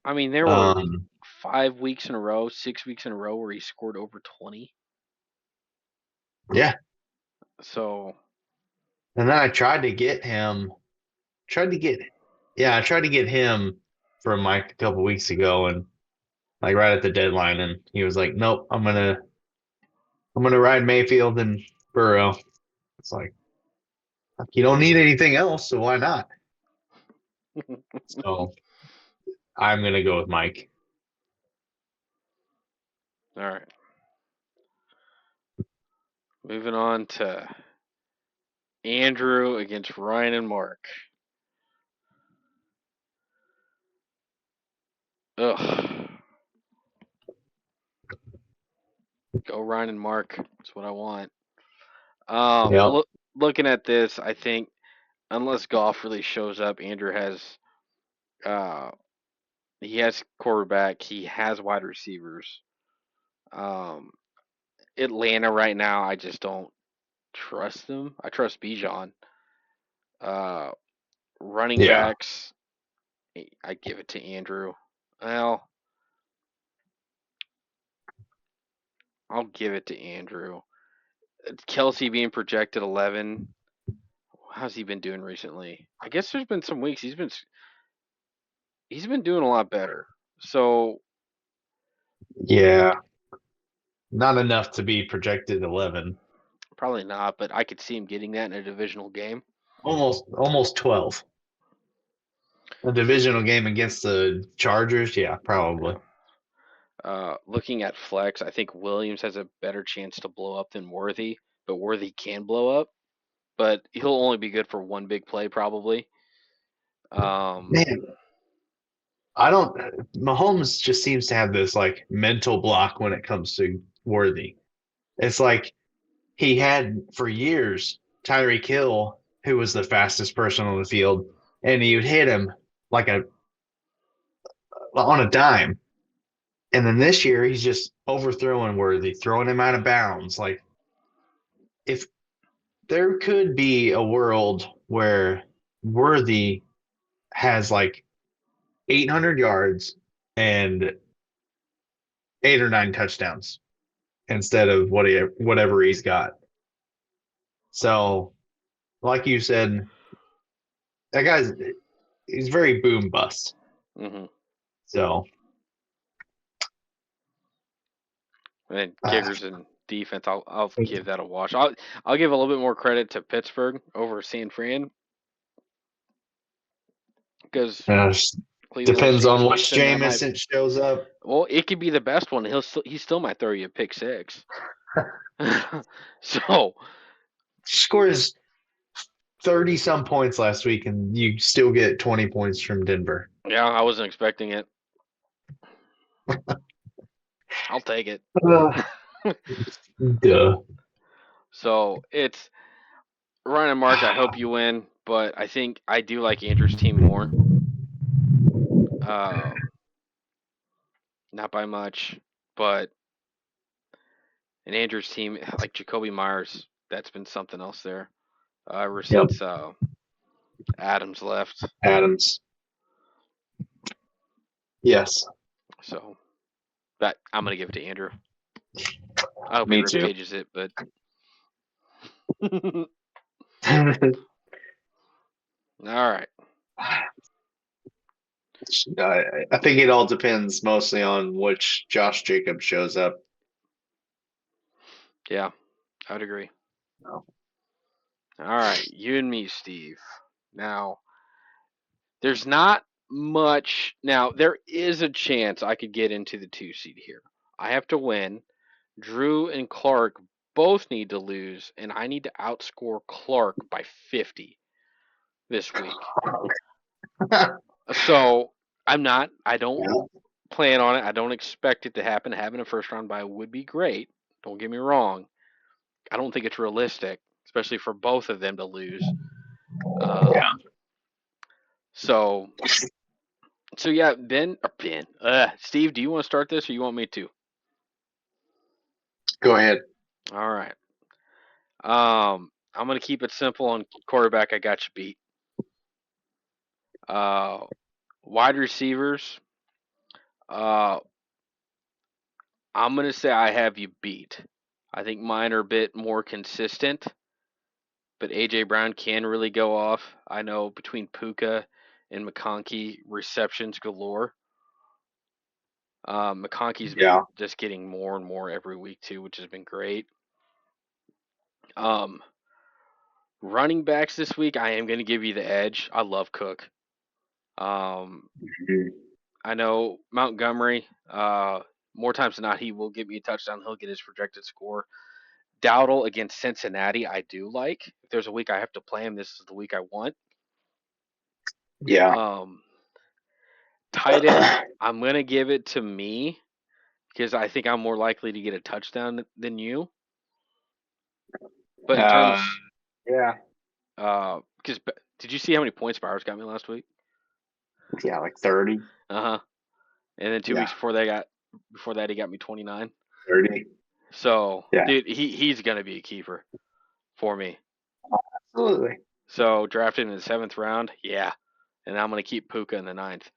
[SPEAKER 1] I mean, there were
[SPEAKER 2] Um,
[SPEAKER 1] 5 weeks in a row, 6 weeks in a row where he scored over 20.
[SPEAKER 2] yeah.
[SPEAKER 1] So,
[SPEAKER 2] And then I tried to get him. Tried to get, yeah, I tried to get him from Mike a couple weeks ago, and like right at the deadline, and he was like, "Nope, I'm gonna ride Mayfield and Burrow." It's like you don't need anything else, so why not? So I'm gonna go with Mike.
[SPEAKER 1] All right. Moving on to Andrew against Ryan and Mark. Ugh. Go Ryan and Mark. That's what I want.
[SPEAKER 2] Yep.
[SPEAKER 1] Looking at this, I think unless golf really shows up, Andrew has uh, he has quarterback, he has wide receivers. Um, Atlanta right now, I just don't trust them. I trust Bijan. Uh, Running
[SPEAKER 2] Yeah.
[SPEAKER 1] backs, I give it to Andrew. Well, I'll give it to Andrew. Kelsey being projected 11. How's he been doing recently? I guess there's been some weeks he's been doing a lot better. So
[SPEAKER 2] Yeah. Not enough to be projected 11.
[SPEAKER 1] probably not, but I could see him getting that in a divisional game.
[SPEAKER 2] Almost 12. A divisional game against the Chargers, yeah, probably.
[SPEAKER 1] Yeah. Looking at flex, I think Williams has a better chance to blow up than Worthy, but Worthy can blow up, but he'll only be good for one big play probably. Um,
[SPEAKER 2] Man, I don't. Mahomes just seems to have this like mental block when it comes to Worthy. It's like he had for years Tyreek Hill, who was the fastest person on the field, and he would hit him like a on a dime. And then this year he's just overthrowing Worthy, throwing him out of bounds. Like if there could be a world where Worthy has like 800 yards and 8 or 9 touchdowns instead of whatever he's got. So, like you said, that guy's he's very boom bust.
[SPEAKER 1] hmm
[SPEAKER 2] So,
[SPEAKER 1] And
[SPEAKER 2] uh,
[SPEAKER 1] kickers and defense, I'll give that a wash. I'll give a little bit more credit to Pittsburgh over San Fran because
[SPEAKER 2] uh,
[SPEAKER 1] Cleveland's
[SPEAKER 2] depends
[SPEAKER 1] Jameis
[SPEAKER 2] on which
[SPEAKER 1] Winston. That might
[SPEAKER 2] Jamison shows up.
[SPEAKER 1] well, it could be the best one. He still might throw you a pick six. So
[SPEAKER 2] Scores 30 some points last week, and you still get 20 points from Denver.
[SPEAKER 1] yeah, I wasn't expecting it. I'll take it.
[SPEAKER 2] Uh, duh.
[SPEAKER 1] So it's Ryan and Mark. I hope you win, but I think I do like Andrew's team more. Uh, Not by much, but in Andrew's team, like Jacoby Myers, that's been something else there ever
[SPEAKER 2] Yep.
[SPEAKER 1] since Adams left.
[SPEAKER 2] Adams. Yes.
[SPEAKER 1] So, but I'm gonna give it to Andrew. I hope he
[SPEAKER 2] Me
[SPEAKER 1] rib
[SPEAKER 2] too.
[SPEAKER 1] cages it, but all right.
[SPEAKER 2] I think it all depends mostly on which Josh Jacobs shows up.
[SPEAKER 1] Yeah, I'd agree.
[SPEAKER 2] No.
[SPEAKER 1] All right, you and me, Steve. Now, there's not much. Now, there is a chance I could get into the 2 seed here. I have to win. Drew and Clark both need to lose, and I need to outscore Clark by 50 this week. So I don't
[SPEAKER 2] Yeah.
[SPEAKER 1] plan on it. I don't expect it to happen. Having a first round bye would be great. Don't get me wrong. I don't think it's realistic, especially for both of them to lose.
[SPEAKER 2] Yeah.
[SPEAKER 1] Um, so yeah, Steve, do you want to start this or you want me to?
[SPEAKER 2] Go ahead.
[SPEAKER 1] All right. I'm gonna keep it simple on quarterback. I got you beat. Uh, Wide receivers. Uh, I'm gonna say I have you beat. I think mine are a bit more consistent, but AJ Brown can really go off. I know between Puka and McConkey, receptions galore. McConkey's been
[SPEAKER 2] Yeah.
[SPEAKER 1] just getting more and more every week too, which has been great. Um, Running backs this week, I am going to give you the edge. I love Cook. Um, I know Montgomery. More times than not, he will give me a touchdown. He'll get his projected score. Dowdle against Cincinnati, I do like. If there's a week I have to play him, this is the week I want.
[SPEAKER 2] Yeah.
[SPEAKER 1] Um, Tight end, I'm gonna give it to me because I think I'm more likely to get a touchdown than you. But in
[SPEAKER 2] Uh,
[SPEAKER 1] terms,
[SPEAKER 2] yeah.
[SPEAKER 1] because did you see how many points Bowers got me last week?
[SPEAKER 2] Yeah, like 30.
[SPEAKER 1] Uh huh. And then 2 weeks
[SPEAKER 2] Yeah,
[SPEAKER 1] before that he got me 29.
[SPEAKER 2] 30.
[SPEAKER 1] So
[SPEAKER 2] Yeah,
[SPEAKER 1] dude, he's gonna be a keeper for me.
[SPEAKER 2] absolutely.
[SPEAKER 1] So drafted in the 7th round, yeah. And I'm gonna keep Puka in the 9th.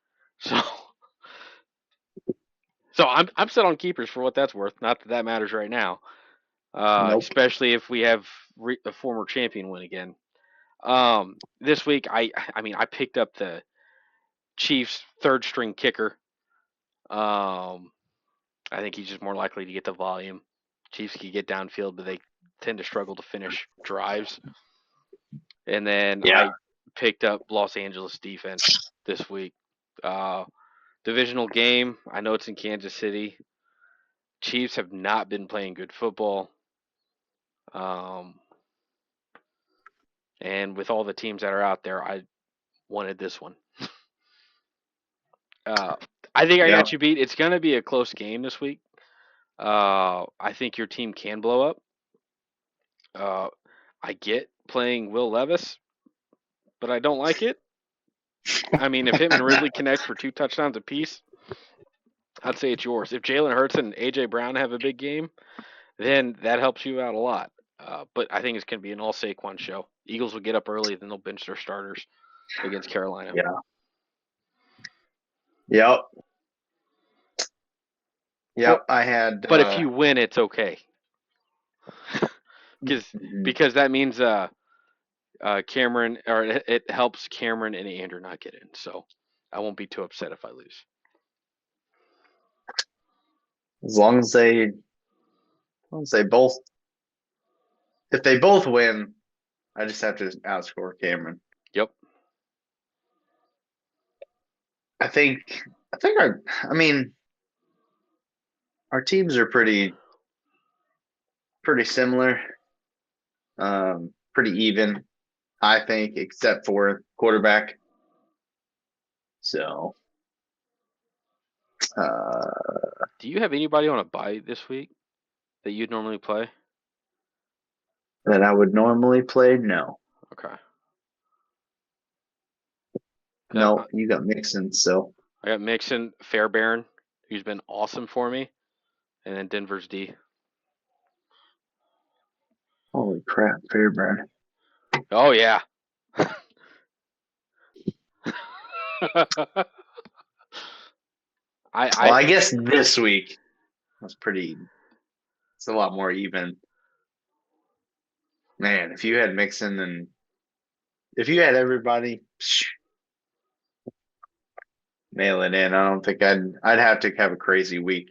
[SPEAKER 1] So I'm set on keepers for what that's worth. Not that that matters right now.
[SPEAKER 2] Nope.
[SPEAKER 1] Especially if we have a former champion win again. This week, I mean, I picked up the Chiefs' third string kicker. Um, I think he's just more likely to get the volume. Chiefs can get downfield, but they tend to struggle to finish drives. And then
[SPEAKER 2] Yeah.
[SPEAKER 1] I picked up Los Angeles defense this week. Uh, Divisional game. I know it's in Kansas City. Chiefs have not been playing good football. Um, and with all the teams that are out there, I wanted this one. Uh, I think I
[SPEAKER 2] Yeah.
[SPEAKER 1] got you beat. It's going to be a close game this week. I think your team can blow up. Uh, I get playing Will Levis, but I don't like it. I mean, if him and Ridley connect for 2 touchdowns apiece, I'd say it's yours. If Jalen Hurts and AJ Brown have a big game, then that helps you out a lot. But I think it's going to be an all Saquon show. Eagles will get up early, then they'll bench their starters against Carolina.
[SPEAKER 2] Yeah. Yep.
[SPEAKER 1] For
[SPEAKER 2] Yep. I had
[SPEAKER 1] but if you win, it's okay because
[SPEAKER 2] mhm.
[SPEAKER 1] because that means Cameron, or it helps Cameron and Andrew not get in. So I won't be too upset if I lose.
[SPEAKER 2] As long as they both if they both win, I just have to outscore Cameron.
[SPEAKER 1] Yep.
[SPEAKER 2] I think I mean our teams are pretty similar. Pretty even, I think, except for quarterback. So uh
[SPEAKER 1] Do you have anybody on a bye this week that you'd normally play?
[SPEAKER 2] that I would normally play, no.
[SPEAKER 1] Okay.
[SPEAKER 2] No, you got Mixon, so
[SPEAKER 1] I got Mixon, Fairbairn, who's been awesome for me, and then Denver's D.
[SPEAKER 2] holy crap, Fairburn.
[SPEAKER 1] Oh yeah.
[SPEAKER 2] Well,
[SPEAKER 1] I
[SPEAKER 2] I guess this week was it's a lot more even. Man, if you had Mixon and if you had everybody, mail it in. I don't think I'd have to have a crazy week.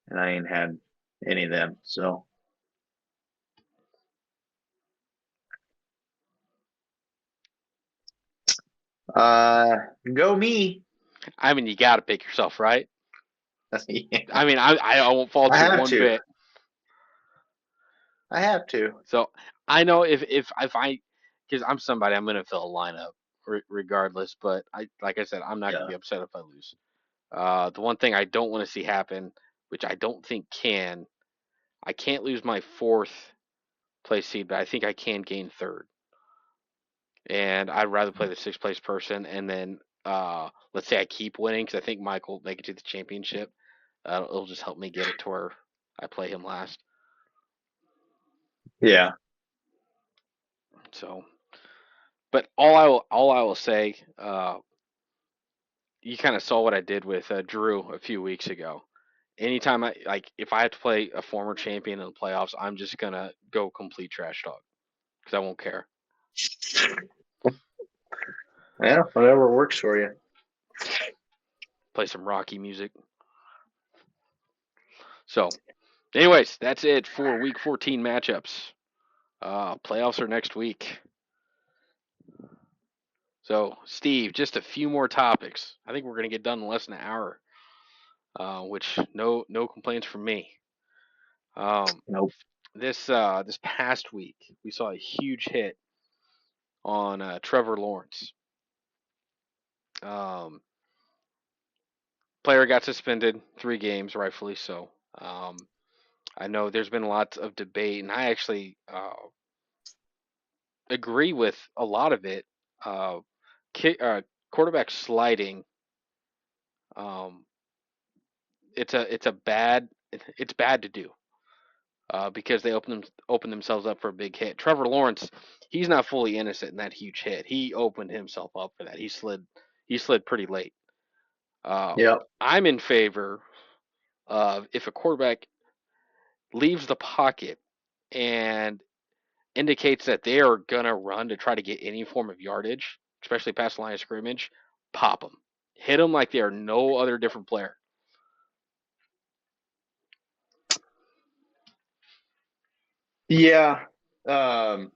[SPEAKER 2] And I ain't had any of them. So uh go me.
[SPEAKER 1] I mean, you got to pick yourself, right?
[SPEAKER 2] Yeah,
[SPEAKER 1] I mean, I won't fault
[SPEAKER 2] I
[SPEAKER 1] you
[SPEAKER 2] have
[SPEAKER 1] one
[SPEAKER 2] to.
[SPEAKER 1] bit.
[SPEAKER 2] I have to.
[SPEAKER 1] So I know if I, because I'm somebody, I'm gonna fill a lineup regardless. But I, like I said, I'm not gonna
[SPEAKER 2] Yeah.
[SPEAKER 1] be upset if I lose. The one thing I don't want to see happen, which I don't think I can't lose my fourth place seed, but I think I can gain third. And I'd rather play the sixth place person, and then let's say I keep winning because I think Mike will make it to the championship. It'll just help me get it to where I play him last.
[SPEAKER 2] Yeah.
[SPEAKER 1] So, but all I will say, you kind of saw what I did with Drew a few weeks ago. Anytime if I have to play a former champion in the playoffs, I'm just gonna go complete trash talk because I won't care.
[SPEAKER 2] Yeah, whatever works for you.
[SPEAKER 1] Play some Rocky music. So, anyways, that's it for Week 14 matchups. Playoffs are next week. So, Steve, just a few more topics. I think we're going to get done in less than an hour, which no complaints from me. Um,
[SPEAKER 2] Nope.
[SPEAKER 1] this past week, we saw a huge hit on Trevor Lawrence. Um, Player got suspended 3 games, rightfully so. I know there's been lots of debate, and I actually agree with a lot of it. Uh, Quarterback sliding, um, it's bad to do because they open themselves up for a big hit. Trevor Lawrence, he's not fully innocent in that huge hit. He opened himself up for that. He slid pretty late.
[SPEAKER 2] Yep.
[SPEAKER 1] I'm in favor of if a quarterback leaves the pocket and indicates that they are gonna run to try to get any form of yardage, especially past the line of scrimmage, pop them, hit them like they are no other different player.
[SPEAKER 2] Yeah. Um,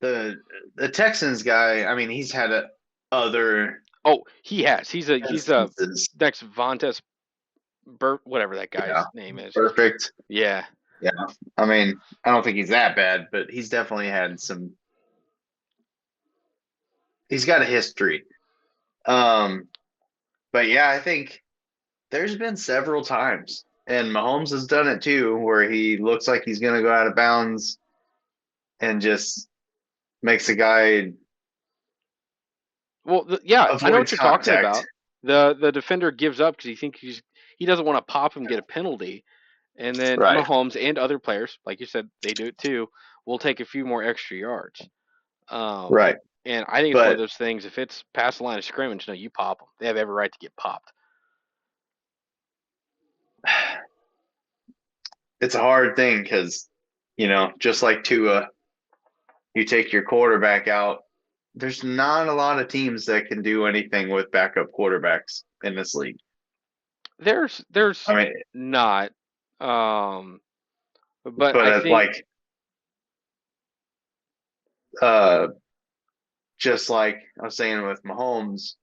[SPEAKER 2] the the Texans guy, I mean, he's had other
[SPEAKER 1] Oh, he has. He's a
[SPEAKER 2] instances.
[SPEAKER 1] next Vontaze Burt, whatever that
[SPEAKER 2] Yeah.
[SPEAKER 1] guy's name is.
[SPEAKER 2] Perfect.
[SPEAKER 1] Yeah,
[SPEAKER 2] Yeah. I mean, I don't think he's that bad, but he's definitely had some. He's got a history. Um, but yeah, I think there's been several times, and Mahomes has done it too, where he looks like he's going to go out of bounds and just makes a guy
[SPEAKER 1] well, yeah, I know what
[SPEAKER 2] avoids
[SPEAKER 1] you're talking
[SPEAKER 2] contact.
[SPEAKER 1] about. The defender gives up because he doesn't want to pop him, get a penalty, and then
[SPEAKER 2] Right.
[SPEAKER 1] Mahomes and other players, like you said, they do it too. Will take a few more extra yards. Um,
[SPEAKER 2] Right.
[SPEAKER 1] and I think it's one of
[SPEAKER 2] But
[SPEAKER 1] those things. If it's past the line of scrimmage, no, you pop them. They have every right to get popped.
[SPEAKER 2] it's a hard thing because, just like Tua, you take your quarterback out. There's not a lot of teams that can do anything with backup quarterbacks in this league.
[SPEAKER 1] There's
[SPEAKER 2] I mean,
[SPEAKER 1] not, um, but
[SPEAKER 2] but
[SPEAKER 1] I think
[SPEAKER 2] like, uh, just like I was saying with Mahomes,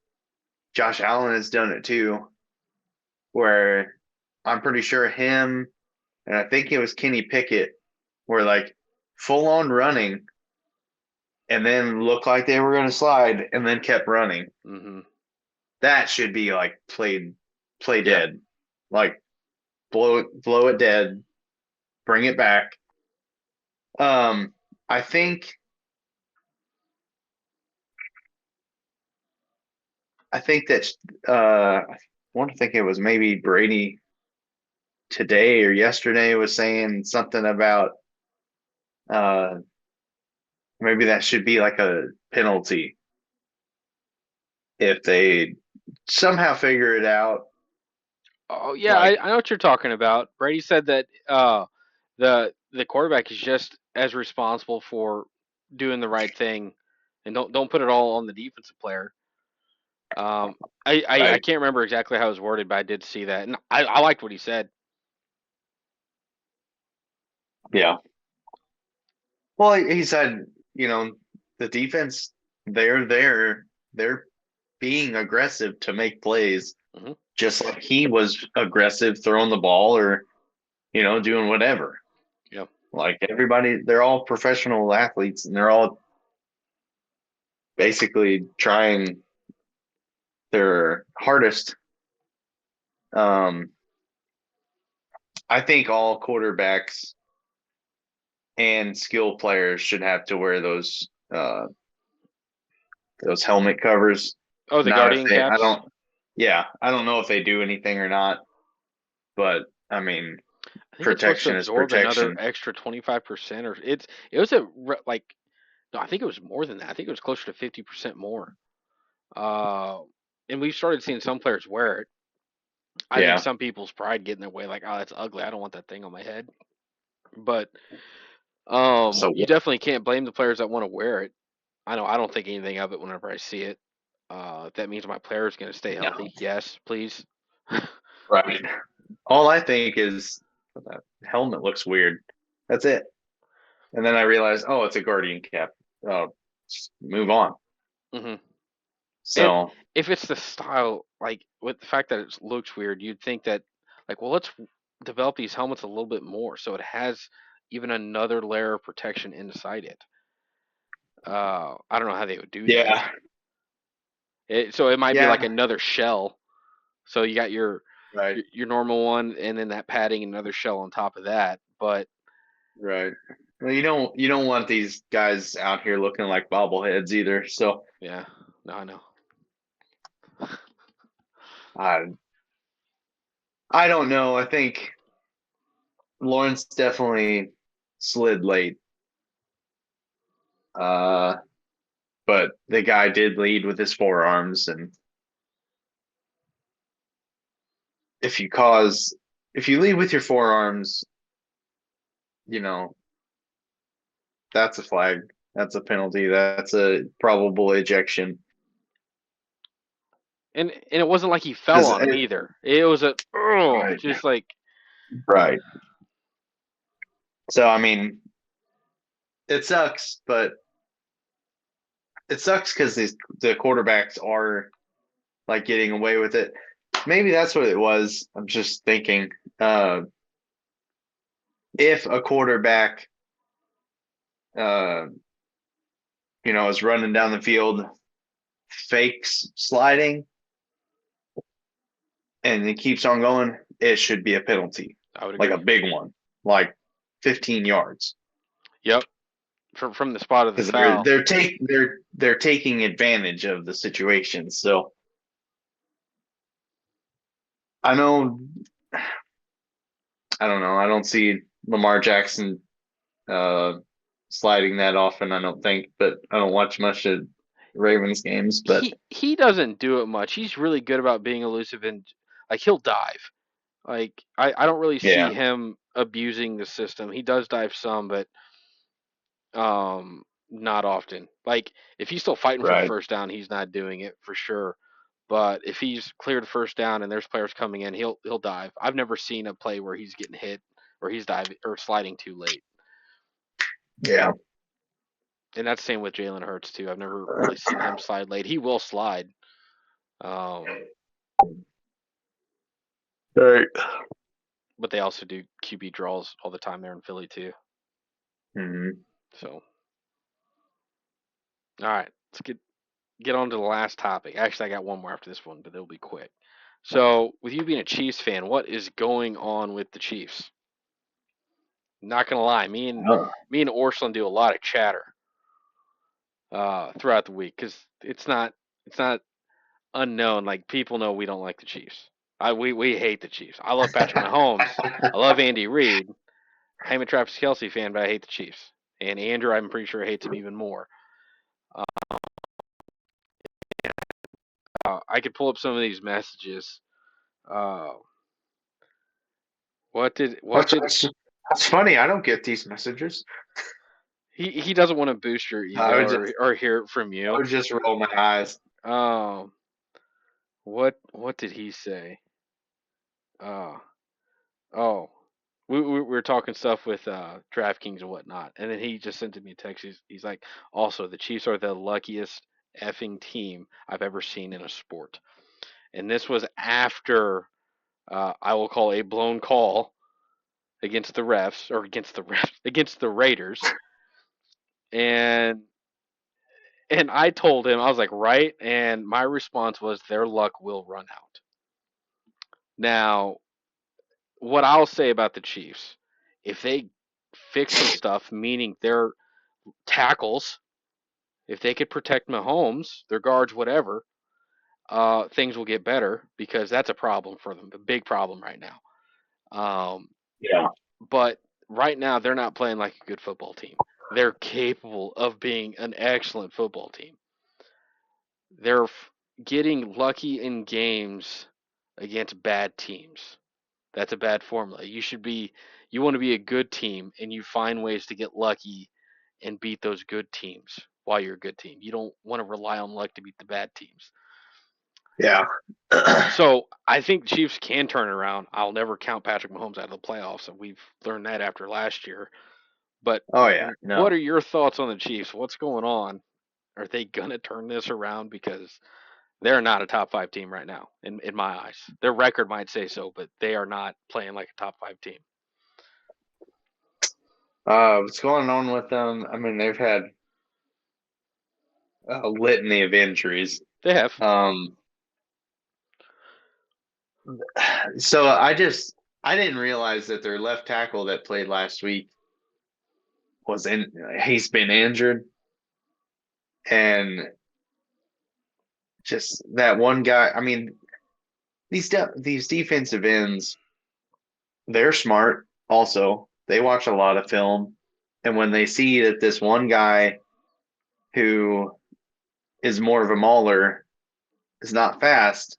[SPEAKER 2] Josh Allen has done it too, where I'm pretty sure him and I think it was Kenny Pickett were like full on running and then looked like they were going to slide and then kept running.
[SPEAKER 1] hmm
[SPEAKER 2] That should be like play
[SPEAKER 1] yeah.
[SPEAKER 2] dead. Like blow it dead, bring it back. Um I think I think that I want to think it was maybe Brady today or yesterday was saying something about uh maybe that should be like a penalty if they somehow figure it out.
[SPEAKER 1] Oh yeah,
[SPEAKER 2] Like,
[SPEAKER 1] I know what you're talking about. Brady said that the quarterback is just as responsible for doing the right thing, and don't put it all on the defensive player. Um, I
[SPEAKER 2] right,
[SPEAKER 1] can't remember exactly how it was worded, but I did see that, and I liked what he said.
[SPEAKER 2] yeah. Well, he said, the defense, they're there, they're being aggressive to make plays,
[SPEAKER 1] hmm
[SPEAKER 2] just like he was aggressive throwing the ball or, doing whatever.
[SPEAKER 1] Yeah,
[SPEAKER 2] Like everybody, they're all professional athletes and they're all basically trying their hardest. Um, I think all quarterbacks and skill players should have to wear those helmet covers.
[SPEAKER 1] oh, the
[SPEAKER 2] Not if
[SPEAKER 1] Guardian
[SPEAKER 2] they, I
[SPEAKER 1] caps.
[SPEAKER 2] don't, yeah, I don't know if they do anything or not, but I mean,
[SPEAKER 1] I think it's supposed to
[SPEAKER 2] protection is
[SPEAKER 1] absorb another
[SPEAKER 2] protection.
[SPEAKER 1] extra 25%, or it was a like no, I think it was more than that. I think it was closer to 50% more. Uh, and we've started seeing some players wear it. I think
[SPEAKER 2] Yeah.
[SPEAKER 1] some people's pride get in their way, like, oh, that's ugly. I don't want that thing on my head. But
[SPEAKER 2] So,
[SPEAKER 1] you definitely can't blame the players that want to wear it. I don't think anything of it whenever I see it. If that means my player is going to stay
[SPEAKER 2] no,
[SPEAKER 1] healthy, yes, please.
[SPEAKER 2] right. All I think is that helmet looks weird. That's it. and then I realized, oh, it's a Guardian cap. Oh, move on.
[SPEAKER 1] Hmm. And
[SPEAKER 2] So
[SPEAKER 1] if it's the style, like with the fact that it looks weird, you'd think that, like, well, let's develop these helmets a little bit more so it has even another layer of protection inside it. I don't know how they would do that.
[SPEAKER 2] yeah,
[SPEAKER 1] So it might be like
[SPEAKER 2] yeah,
[SPEAKER 1] another shell. So you got
[SPEAKER 2] right,
[SPEAKER 1] your normal one, and then that padding, and another shell on top of that. But
[SPEAKER 2] right. Well, you don't want these guys out here looking like bobbleheads either. So
[SPEAKER 1] yeah, no, I know.
[SPEAKER 2] I I don't know. I think Lawrence definitely slid late. Uh, but the guy did lead with his forearms, and if you cause if you lead with your forearms, you know that's a flag. That's a penalty. That's a probable ejection.
[SPEAKER 1] And it wasn't like he fell
[SPEAKER 2] Because
[SPEAKER 1] on him either. It was a
[SPEAKER 2] right,
[SPEAKER 1] just like
[SPEAKER 2] right. So I mean, it sucks, but it sucks because the quarterbacks are like getting away with it. Maybe that's what it was. I'm just thinking, uh, if a quarterback, uh, is running down the field, fakes sliding, and it keeps on going, it should be a penalty,
[SPEAKER 1] I would
[SPEAKER 2] like a
[SPEAKER 1] agree.
[SPEAKER 2] big one, like 15 yards,
[SPEAKER 1] Yep, from the spot of the
[SPEAKER 2] because
[SPEAKER 1] foul.
[SPEAKER 2] they're taking advantage of the situation. So I know, I don't know. I don't see Lamar Jackson uh, sliding that often. I don't think, but I don't watch much of Ravens games. But
[SPEAKER 1] He doesn't do it much. He's really good about being elusive and like he'll dive. Like I don't really see
[SPEAKER 2] yeah,
[SPEAKER 1] him abusing the system. He does dive some, but not often. Like if he's still fighting for the
[SPEAKER 2] right.
[SPEAKER 1] first down, he's not doing it for sure. But if he's cleared the first down and there's players coming in, he'll dive. I've never seen a play where he's getting hit or he's diving or sliding too late.
[SPEAKER 2] Yeah.
[SPEAKER 1] And that's the same with Jalen Hurts too. I've never really seen him slide late. He will slide. Um,
[SPEAKER 2] Right.
[SPEAKER 1] but they also do QB draws all the time there in Philly too.
[SPEAKER 2] Mm-hmm.
[SPEAKER 1] So, all right, let's get on to the last topic. Actually, I got one more after this one, but it'll be quick. So, with you being a Chiefs fan, what is going on with the Chiefs? Not gonna lie,
[SPEAKER 2] Oh.
[SPEAKER 1] me and Orslin do a lot of chatter throughout the week because it's not unknown. Like people know we don't like the Chiefs. We hate the Chiefs. I love Patrick Mahomes. I love Andy Reid. I'm a Travis Kelsey fan, but I hate the Chiefs. And Andrew, I'm pretty sure hates him even more. Uh, I could pull up some of these messages. Uh, what
[SPEAKER 2] that's,
[SPEAKER 1] did
[SPEAKER 2] that's that's funny. I don't get these messages.
[SPEAKER 1] he doesn't want to boost your
[SPEAKER 2] I
[SPEAKER 1] ego
[SPEAKER 2] would just
[SPEAKER 1] or hear it from
[SPEAKER 2] I
[SPEAKER 1] you.
[SPEAKER 2] would just roll my eyes.
[SPEAKER 1] Um, what did he say? Uh, oh, we were talking stuff with DraftKings and whatnot, and then he just sent me a text. He's like, also the Chiefs are the luckiest effing team I've ever seen in a sport, and this was after I will call a blown call against the refs or against the refs against the Raiders, and I told him I was like right, and my response was their luck will run out. Now, what I'll say about the Chiefs, if they fix some stuff, meaning their tackles, if they could protect Mahomes, their guards, whatever, things will get better because that's a problem for them, a big problem right now. Um,
[SPEAKER 2] Yeah.
[SPEAKER 1] but right now, they're not playing like a good football team. They're capable of being an excellent football team. They're getting lucky in games against bad teams. That's a bad formula. You want to be a good team and you find ways to get lucky and beat those good teams while you're a good team. You don't want to rely on luck to beat the bad teams.
[SPEAKER 2] Yeah.
[SPEAKER 1] So I think Chiefs can turn it around. I'll never count Patrick Mahomes out of the playoffs, and we've learned that after last year. But
[SPEAKER 2] Oh yeah,
[SPEAKER 1] what are
[SPEAKER 2] no.
[SPEAKER 1] your thoughts on the Chiefs? What's going on? Are they gonna turn this around? Because they're not a top five team right now, in my eyes. Their record might say so, but they are not playing like a top five team.
[SPEAKER 2] What's going on with them? I mean, they've had a litany of injuries.
[SPEAKER 1] They have.
[SPEAKER 2] Um, so I didn't realize that their left tackle that played last week was in. He's been injured, and just that one guy. I mean, these defensive ends, they're smart. Also, they watch a lot of film, and when they see that this one guy who is more of a mauler is not fast,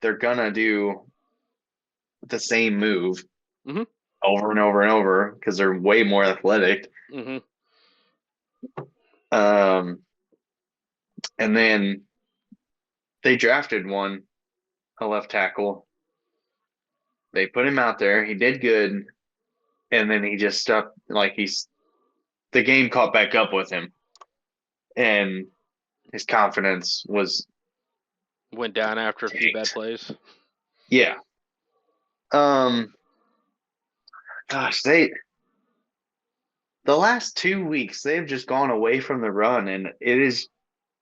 [SPEAKER 2] they're gonna do the same move
[SPEAKER 1] Mhm.
[SPEAKER 2] over and over and over because they're way more athletic.
[SPEAKER 1] Mhm.
[SPEAKER 2] Um, and then they drafted one, a left tackle. They put him out there. He did good, and then he just stuck like the game caught back up with him, and his confidence was
[SPEAKER 1] Went down after a few bad
[SPEAKER 2] tanked.
[SPEAKER 1] plays.
[SPEAKER 2] Yeah. Um. Gosh, the last 2 weeks they've just gone away from the run, and it is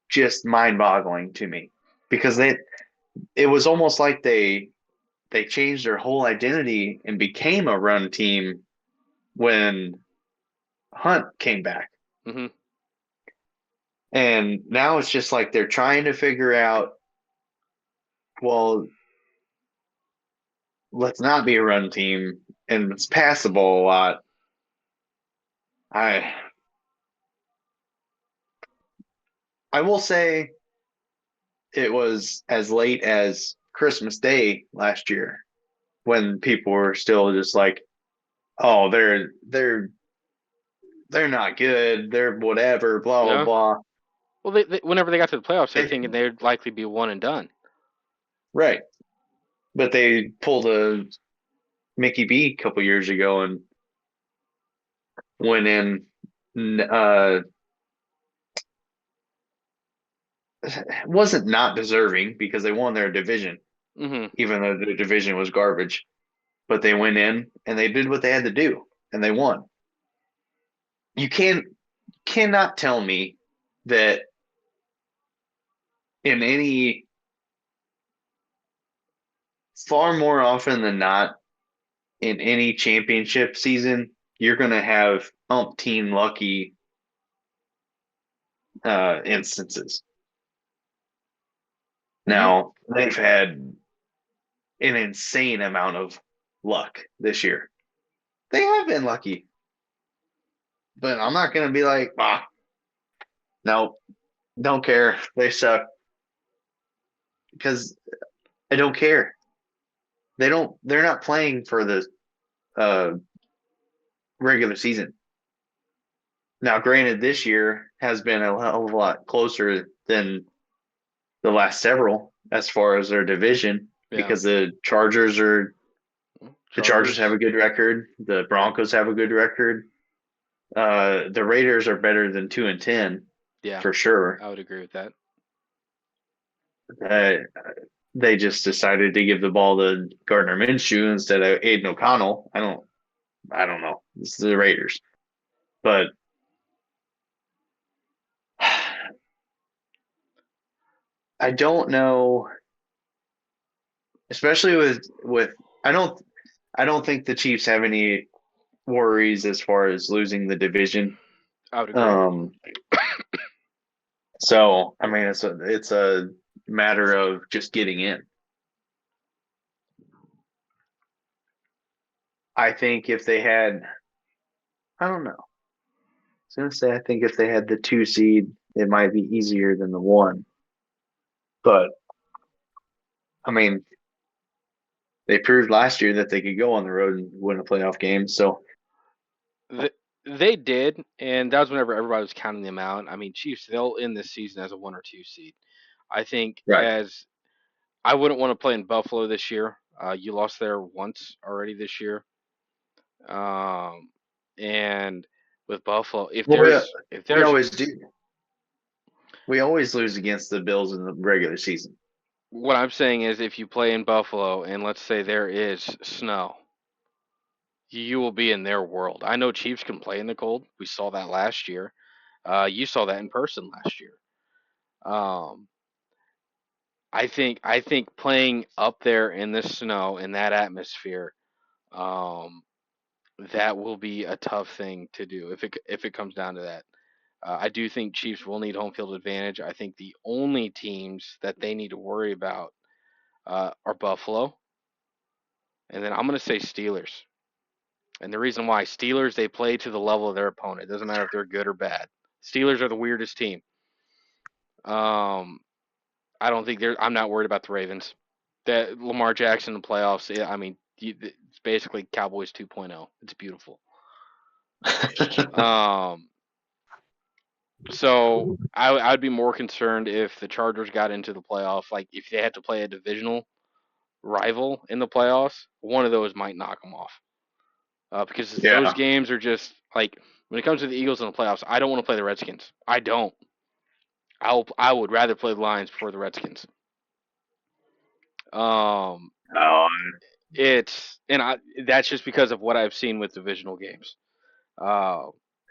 [SPEAKER 2] just mind-boggling to me because it was almost like they changed their whole identity and became a run team when Hunt came back.
[SPEAKER 1] Mhm.
[SPEAKER 2] And now it's just like they're trying to figure out, well, let's not be a run team and let's pass the ball a lot. I I will say it was as late as Christmas Day last year when people were still just like, oh, they're not good, they're whatever, blah blah
[SPEAKER 1] Yeah.
[SPEAKER 2] blah.
[SPEAKER 1] Well, whenever they got to the playoffs, they're
[SPEAKER 2] They,
[SPEAKER 1] thinking they'd likely be one and done.
[SPEAKER 2] right. But they pulled a Mickey B a couple years ago and went in. Wasn't not deserving because they won their division,
[SPEAKER 1] Mhm.
[SPEAKER 2] even though the division was garbage. But they went in and they did what they had to do and they won. You cannot tell me that in any far more often than not in any championship season you're going to have umpteen lucky instances.
[SPEAKER 1] Mhm.
[SPEAKER 2] Now they've had an insane amount of luck this year. They have been lucky, but I'm not going to be like, no, don't care. They suck because I don't care. They don't. They're not playing for the uh, regular season. Now, granted, this year has been a hell of a lot closer than the last several as far as their division
[SPEAKER 1] Yeah.
[SPEAKER 2] because the Chargers have
[SPEAKER 1] Chargers.
[SPEAKER 2] a good record. The Broncos have a good record. The Raiders are better than 2-10
[SPEAKER 1] Yeah,
[SPEAKER 2] for sure.
[SPEAKER 1] I would agree with that.
[SPEAKER 2] Uh, they just decided to give the ball to Gardner Minshew instead of Aiden O'Connell. I don't know. It's the Raiders, but I don't know, especially with I don't think the Chiefs have any worries as far as losing the division.
[SPEAKER 1] I would agree.
[SPEAKER 2] Um, so I mean, it's a matter of just getting in. I think if they had, I don't know. I was gonna say I think if they had the 2 seed, it might be easier than the one. But I mean, they proved last year that they could go on the road and win a playoff game. So
[SPEAKER 1] Th they did, and that was whenever everybody was counting them out. I mean, Chiefs, they'll end this season as a one or two seed. I think
[SPEAKER 2] right,
[SPEAKER 1] as I wouldn't want to play in Buffalo this year. You lost there once already this year. Um, and with Buffalo.
[SPEAKER 2] Well,
[SPEAKER 1] If
[SPEAKER 2] we
[SPEAKER 1] there's
[SPEAKER 2] always do. We always lose against the Bills in the regular season.
[SPEAKER 1] what I'm saying is if you play in Buffalo and let's say there is snow, you will be in their world. I know Chiefs can play in the cold. We saw that last year. You saw that in person last year. Um, I think playing up there in the snow in that atmosphere, um, that will be a tough thing to do if it comes down to that. I do think Chiefs will need home field advantage. I think the only teams that they need to worry about are Buffalo, and then I'm going to say Steelers. And the reason why Steelers they play to the level of their opponent. It doesn't matter if they're good or bad. Steelers are the weirdest team. Um, I don't think they're. I'm not worried about the Ravens. That Lamar Jackson in the playoffs. I mean, it's basically Cowboys 2.0. It's beautiful. Um, so I'd be more concerned if the Chargers got into the playoff. Like if they had to play a divisional rival in the playoffs, one of those might knock them off. Because those
[SPEAKER 2] Yeah.
[SPEAKER 1] games are just like when it comes to the Eagles in the playoffs, I don't want to play the Redskins. I don't. I would rather play the Lions before the Redskins. Um,
[SPEAKER 2] Oh,
[SPEAKER 1] it's and I that's just because of what I've seen with divisional games. Uh,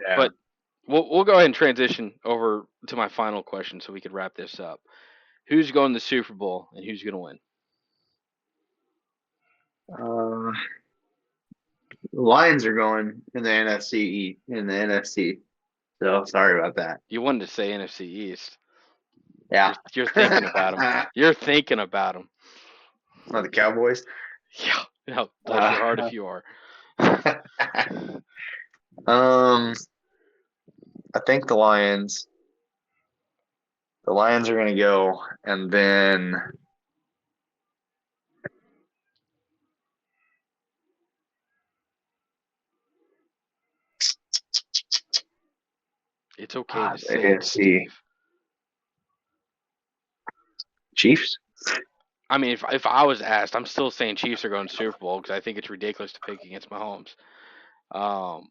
[SPEAKER 2] yeah.
[SPEAKER 1] but we'll go ahead and transition over to my final question so we could wrap this up. Who's going to the Super Bowl and who's going to win?
[SPEAKER 2] Uh, the Lions are going in the NFC. So sorry about that.
[SPEAKER 1] You wanted to say NFC East.
[SPEAKER 2] Yeah.
[SPEAKER 1] You're thinking about them. You're thinking about them.
[SPEAKER 2] Oh, the Cowboys.
[SPEAKER 1] Yeah. No, bless your
[SPEAKER 2] Uh,
[SPEAKER 1] heart if you are.
[SPEAKER 2] um, I think the Lions. The Lions are going to go, and then
[SPEAKER 1] It's okay to
[SPEAKER 2] the
[SPEAKER 1] say it,
[SPEAKER 2] AFC
[SPEAKER 1] Steve.
[SPEAKER 2] Chiefs.
[SPEAKER 1] I mean, if I was asked, I'm still saying Chiefs are going to Super Bowl because I think it's ridiculous to pick against Mahomes. Um,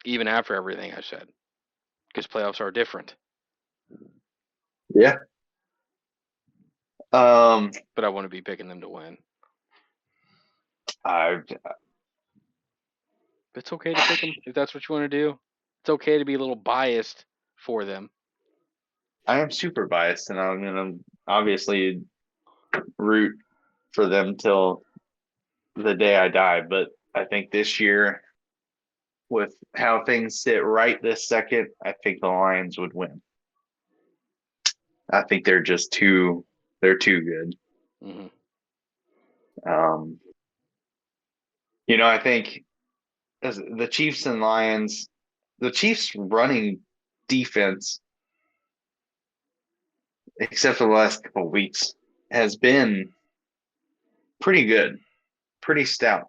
[SPEAKER 1] even after everything I said, because playoffs are different.
[SPEAKER 2] Yeah. Um,
[SPEAKER 1] But I want to be picking them to win.
[SPEAKER 2] I
[SPEAKER 1] But it's okay to pick them if that's what you want to do. It's okay to be a little biased for them.
[SPEAKER 2] I am super biased, and I'm going to obviously root for them till the day I die. But I think this year, with how things sit right this second, I think the Lions would win. I think they're too good.
[SPEAKER 1] Hmm.
[SPEAKER 2] Um, I think as the Chiefs and Lions, the Chiefs running defense, except for the last couple of weeks, has been pretty good, pretty stout.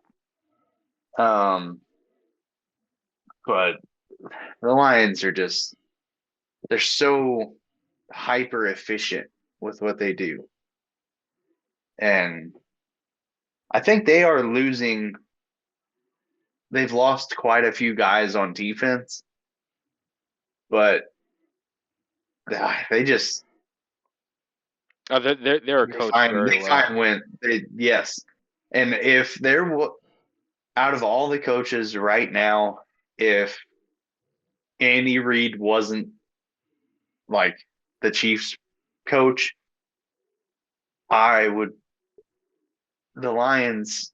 [SPEAKER 2] Um, but the Lions are just they're so hyper efficient with what they do. And I think they've lost quite a few guys on defense, but they just
[SPEAKER 1] They're a coach very
[SPEAKER 2] they
[SPEAKER 1] well.
[SPEAKER 2] find when they yes. And if out of all the coaches right now, if Andy Reid wasn't like the Chiefs coach, I would the Lions.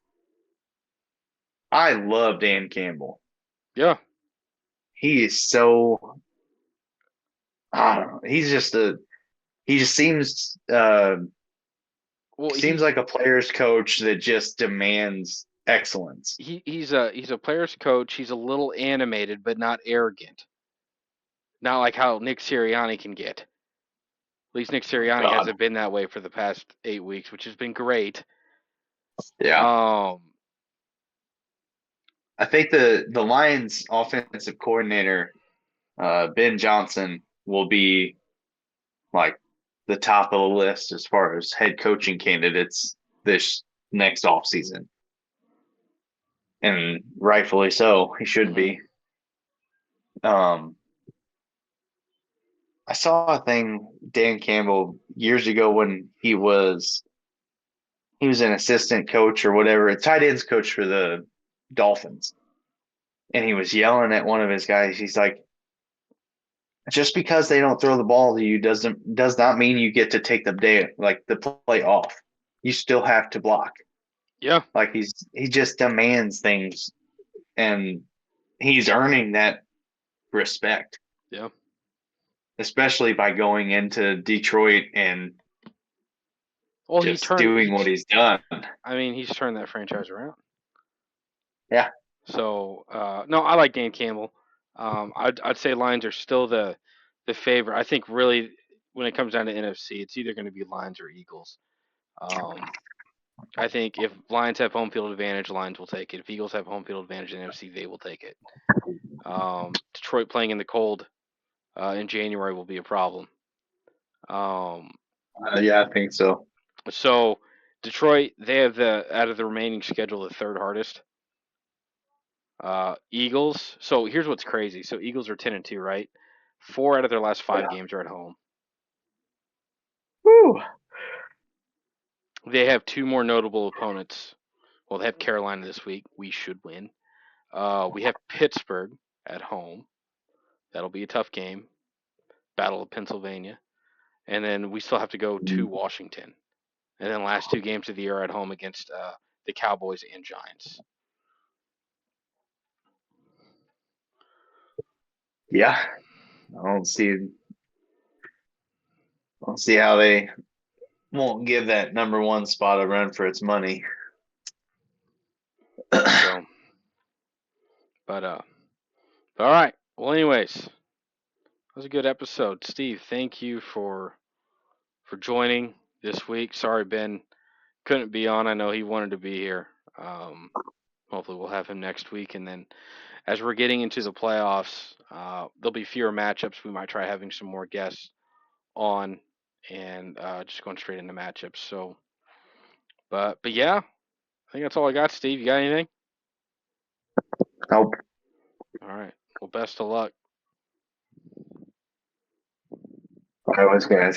[SPEAKER 2] I love Dan Campbell.
[SPEAKER 1] Yeah.
[SPEAKER 2] He is so I don't know. He just
[SPEAKER 1] Well,
[SPEAKER 2] seems like a player's coach that just demands excellence.
[SPEAKER 1] he's a player's coach. He's a little animated, but not arrogant. Not like how Nick Sirianni can get. At least Nick
[SPEAKER 2] Oh
[SPEAKER 1] Sirianni
[SPEAKER 2] God.
[SPEAKER 1] hasn't been that way for the past 8 weeks, which has been great.
[SPEAKER 2] Yeah.
[SPEAKER 1] Um,
[SPEAKER 2] I think the Lions offensive coordinator, Ben Johnson, will be like the top of the list as far as head coaching candidates this next offseason. And rightfully so, he should
[SPEAKER 1] mhm.
[SPEAKER 2] be. Um, I saw a thing Dan Campbell years ago when he was an assistant coach or whatever, a tight ends coach for the Dolphins, and he was yelling at one of his guys. He's like, just because they don't throw the ball to you does not mean you get to take the play off. You still have to block.
[SPEAKER 1] Yeah,
[SPEAKER 2] Like he just demands things, and he's earning that respect,
[SPEAKER 1] yeah.
[SPEAKER 2] especially by going into Detroit and
[SPEAKER 1] Well, he
[SPEAKER 2] just
[SPEAKER 1] turned.
[SPEAKER 2] doing what he's done.
[SPEAKER 1] I mean, he's turned that franchise around.
[SPEAKER 2] Yeah.
[SPEAKER 1] So no, I like Dan Campbell. I'd say Lions are still the favorite. I think really when it comes down to NFC, it's either going to be Lions or Eagles. Um, I think if Lions have home field advantage, Lions will take it. If Eagles have home field advantage in NFC, they will take it. Detroit playing in the cold in January will be a problem. Um,
[SPEAKER 2] Yeah, I think so.
[SPEAKER 1] so Detroit, they have the out of the remaining schedule the third hardest. Eagles. So here's what's crazy. So Eagles are 10-2, right? 4 out of their last five
[SPEAKER 2] Yeah.
[SPEAKER 1] games are at home.
[SPEAKER 2] Woo.
[SPEAKER 1] They have two more notable opponents. Well, they have Carolina this week. We should win. We have Pittsburgh at home. That'll be a tough game. Battle of Pennsylvania. And then we still have to go to Washington. And then last two games of the year at home against the Cowboys and Giants.
[SPEAKER 2] Yeah. I don't see how they won't give that number one spot a run for its money.
[SPEAKER 1] So, but all right. Well, anyways, that was a good episode, Steve. Thank you for joining this week. Sorry, Ben couldn't be on. I know he wanted to be here. Um, Hopefully, we'll have him next week. And then as we're getting into the playoffs, there'll be fewer matchups. We might try having some more guests on and just going straight into matchups. So, but yeah, I think that's all I got. Steve, you got anything?
[SPEAKER 2] Nope.
[SPEAKER 1] All right. Well, best of luck.
[SPEAKER 2] I was gonna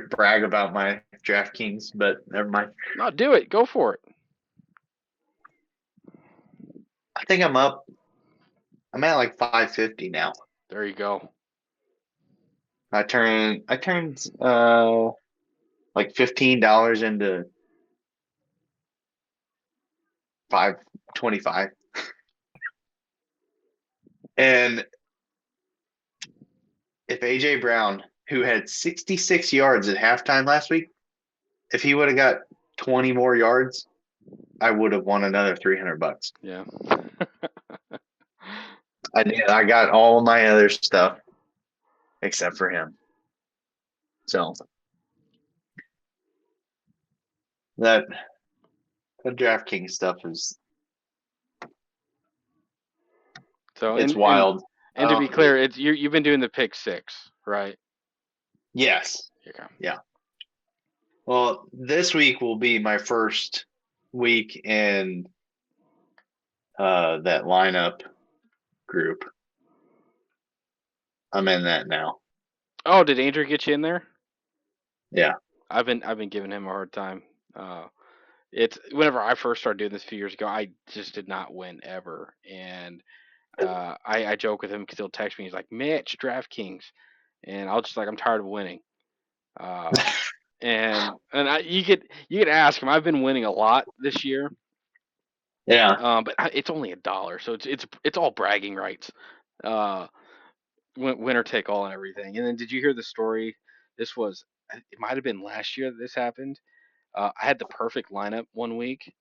[SPEAKER 2] brag about my DraftKings, but never mind.
[SPEAKER 1] No, do it. Go for it.
[SPEAKER 2] I think I'm up. I'm at like 550 now.
[SPEAKER 1] There you go.
[SPEAKER 2] I turned like $15 into 525. And if AJ Brown, who had 66 yards at halftime last week, if he would have got 20 more yards, I would have won another $300.
[SPEAKER 1] Yeah.
[SPEAKER 2] I did. I got all my other stuff except for him. So that the DraftKings stuff is
[SPEAKER 1] So
[SPEAKER 2] it's
[SPEAKER 1] and
[SPEAKER 2] wild.
[SPEAKER 1] and to be clear, it's you've been doing the pick six, right?
[SPEAKER 2] Yes.
[SPEAKER 1] Okay.
[SPEAKER 2] Yeah. Well, this week will be my first week in that lineup group. I'm in that now.
[SPEAKER 1] Oh, did Andrew get you in there?
[SPEAKER 2] Yeah.
[SPEAKER 1] I've been giving him a hard time. Uh, it's whenever I first started doing this a few years ago, I just did not win ever, and I joke with him because he'll text me. He's like, Mitch, DraftKings, and I'll just like I'm tired of winning. Uh, you could ask him. I've been winning a lot this year,
[SPEAKER 2] Yeah.
[SPEAKER 1] but it's only $1, so it's all bragging rights. Uh, winner take all and everything. And then did you hear the story? This was it might have been last year that this happened. I had the perfect lineup one week,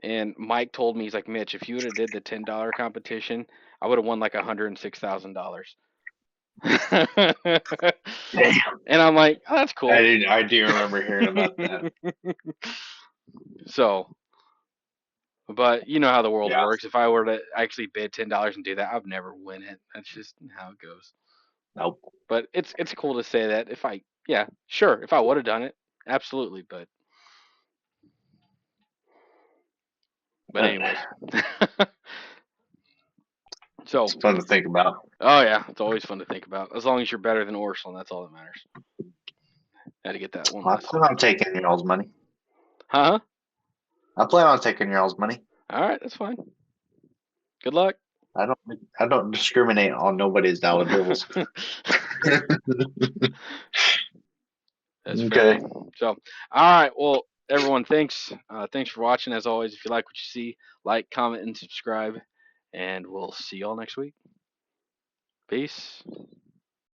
[SPEAKER 1] and Mike told me he's like, Mitch, if you would have did the $10 competition, I would have won like $106,000.
[SPEAKER 2] Damn.
[SPEAKER 1] And I'm like, oh, that's cool.
[SPEAKER 2] I do remember hearing about that.
[SPEAKER 1] So, but you know how the world
[SPEAKER 2] Yeah.
[SPEAKER 1] works. If I were to actually bid $10 and do that, I'd never win it. That's just how it goes.
[SPEAKER 2] Nope.
[SPEAKER 1] But it's cool to say that if I yeah sure if I would have done it absolutely but
[SPEAKER 2] Uh,
[SPEAKER 1] anyways So,
[SPEAKER 2] It's fun to think about.
[SPEAKER 1] oh yeah, it's always fun to think about. As long as you're better than Orson, that's all that matters. Had to get that one
[SPEAKER 2] I
[SPEAKER 1] last
[SPEAKER 2] plan
[SPEAKER 1] time.
[SPEAKER 2] on taking y'all's money.
[SPEAKER 1] Huh?
[SPEAKER 2] I plan on taking y'all's money.
[SPEAKER 1] All right, that's fine. Good luck.
[SPEAKER 2] I don't discriminate on nobody's dollar bills.
[SPEAKER 1] That's fair.
[SPEAKER 2] Okay.
[SPEAKER 1] So, all right. Well, everyone, thanks. Thanks for watching. As always, if you like what you see, like, comment, and subscribe. And we'll see y'all next week. Peace.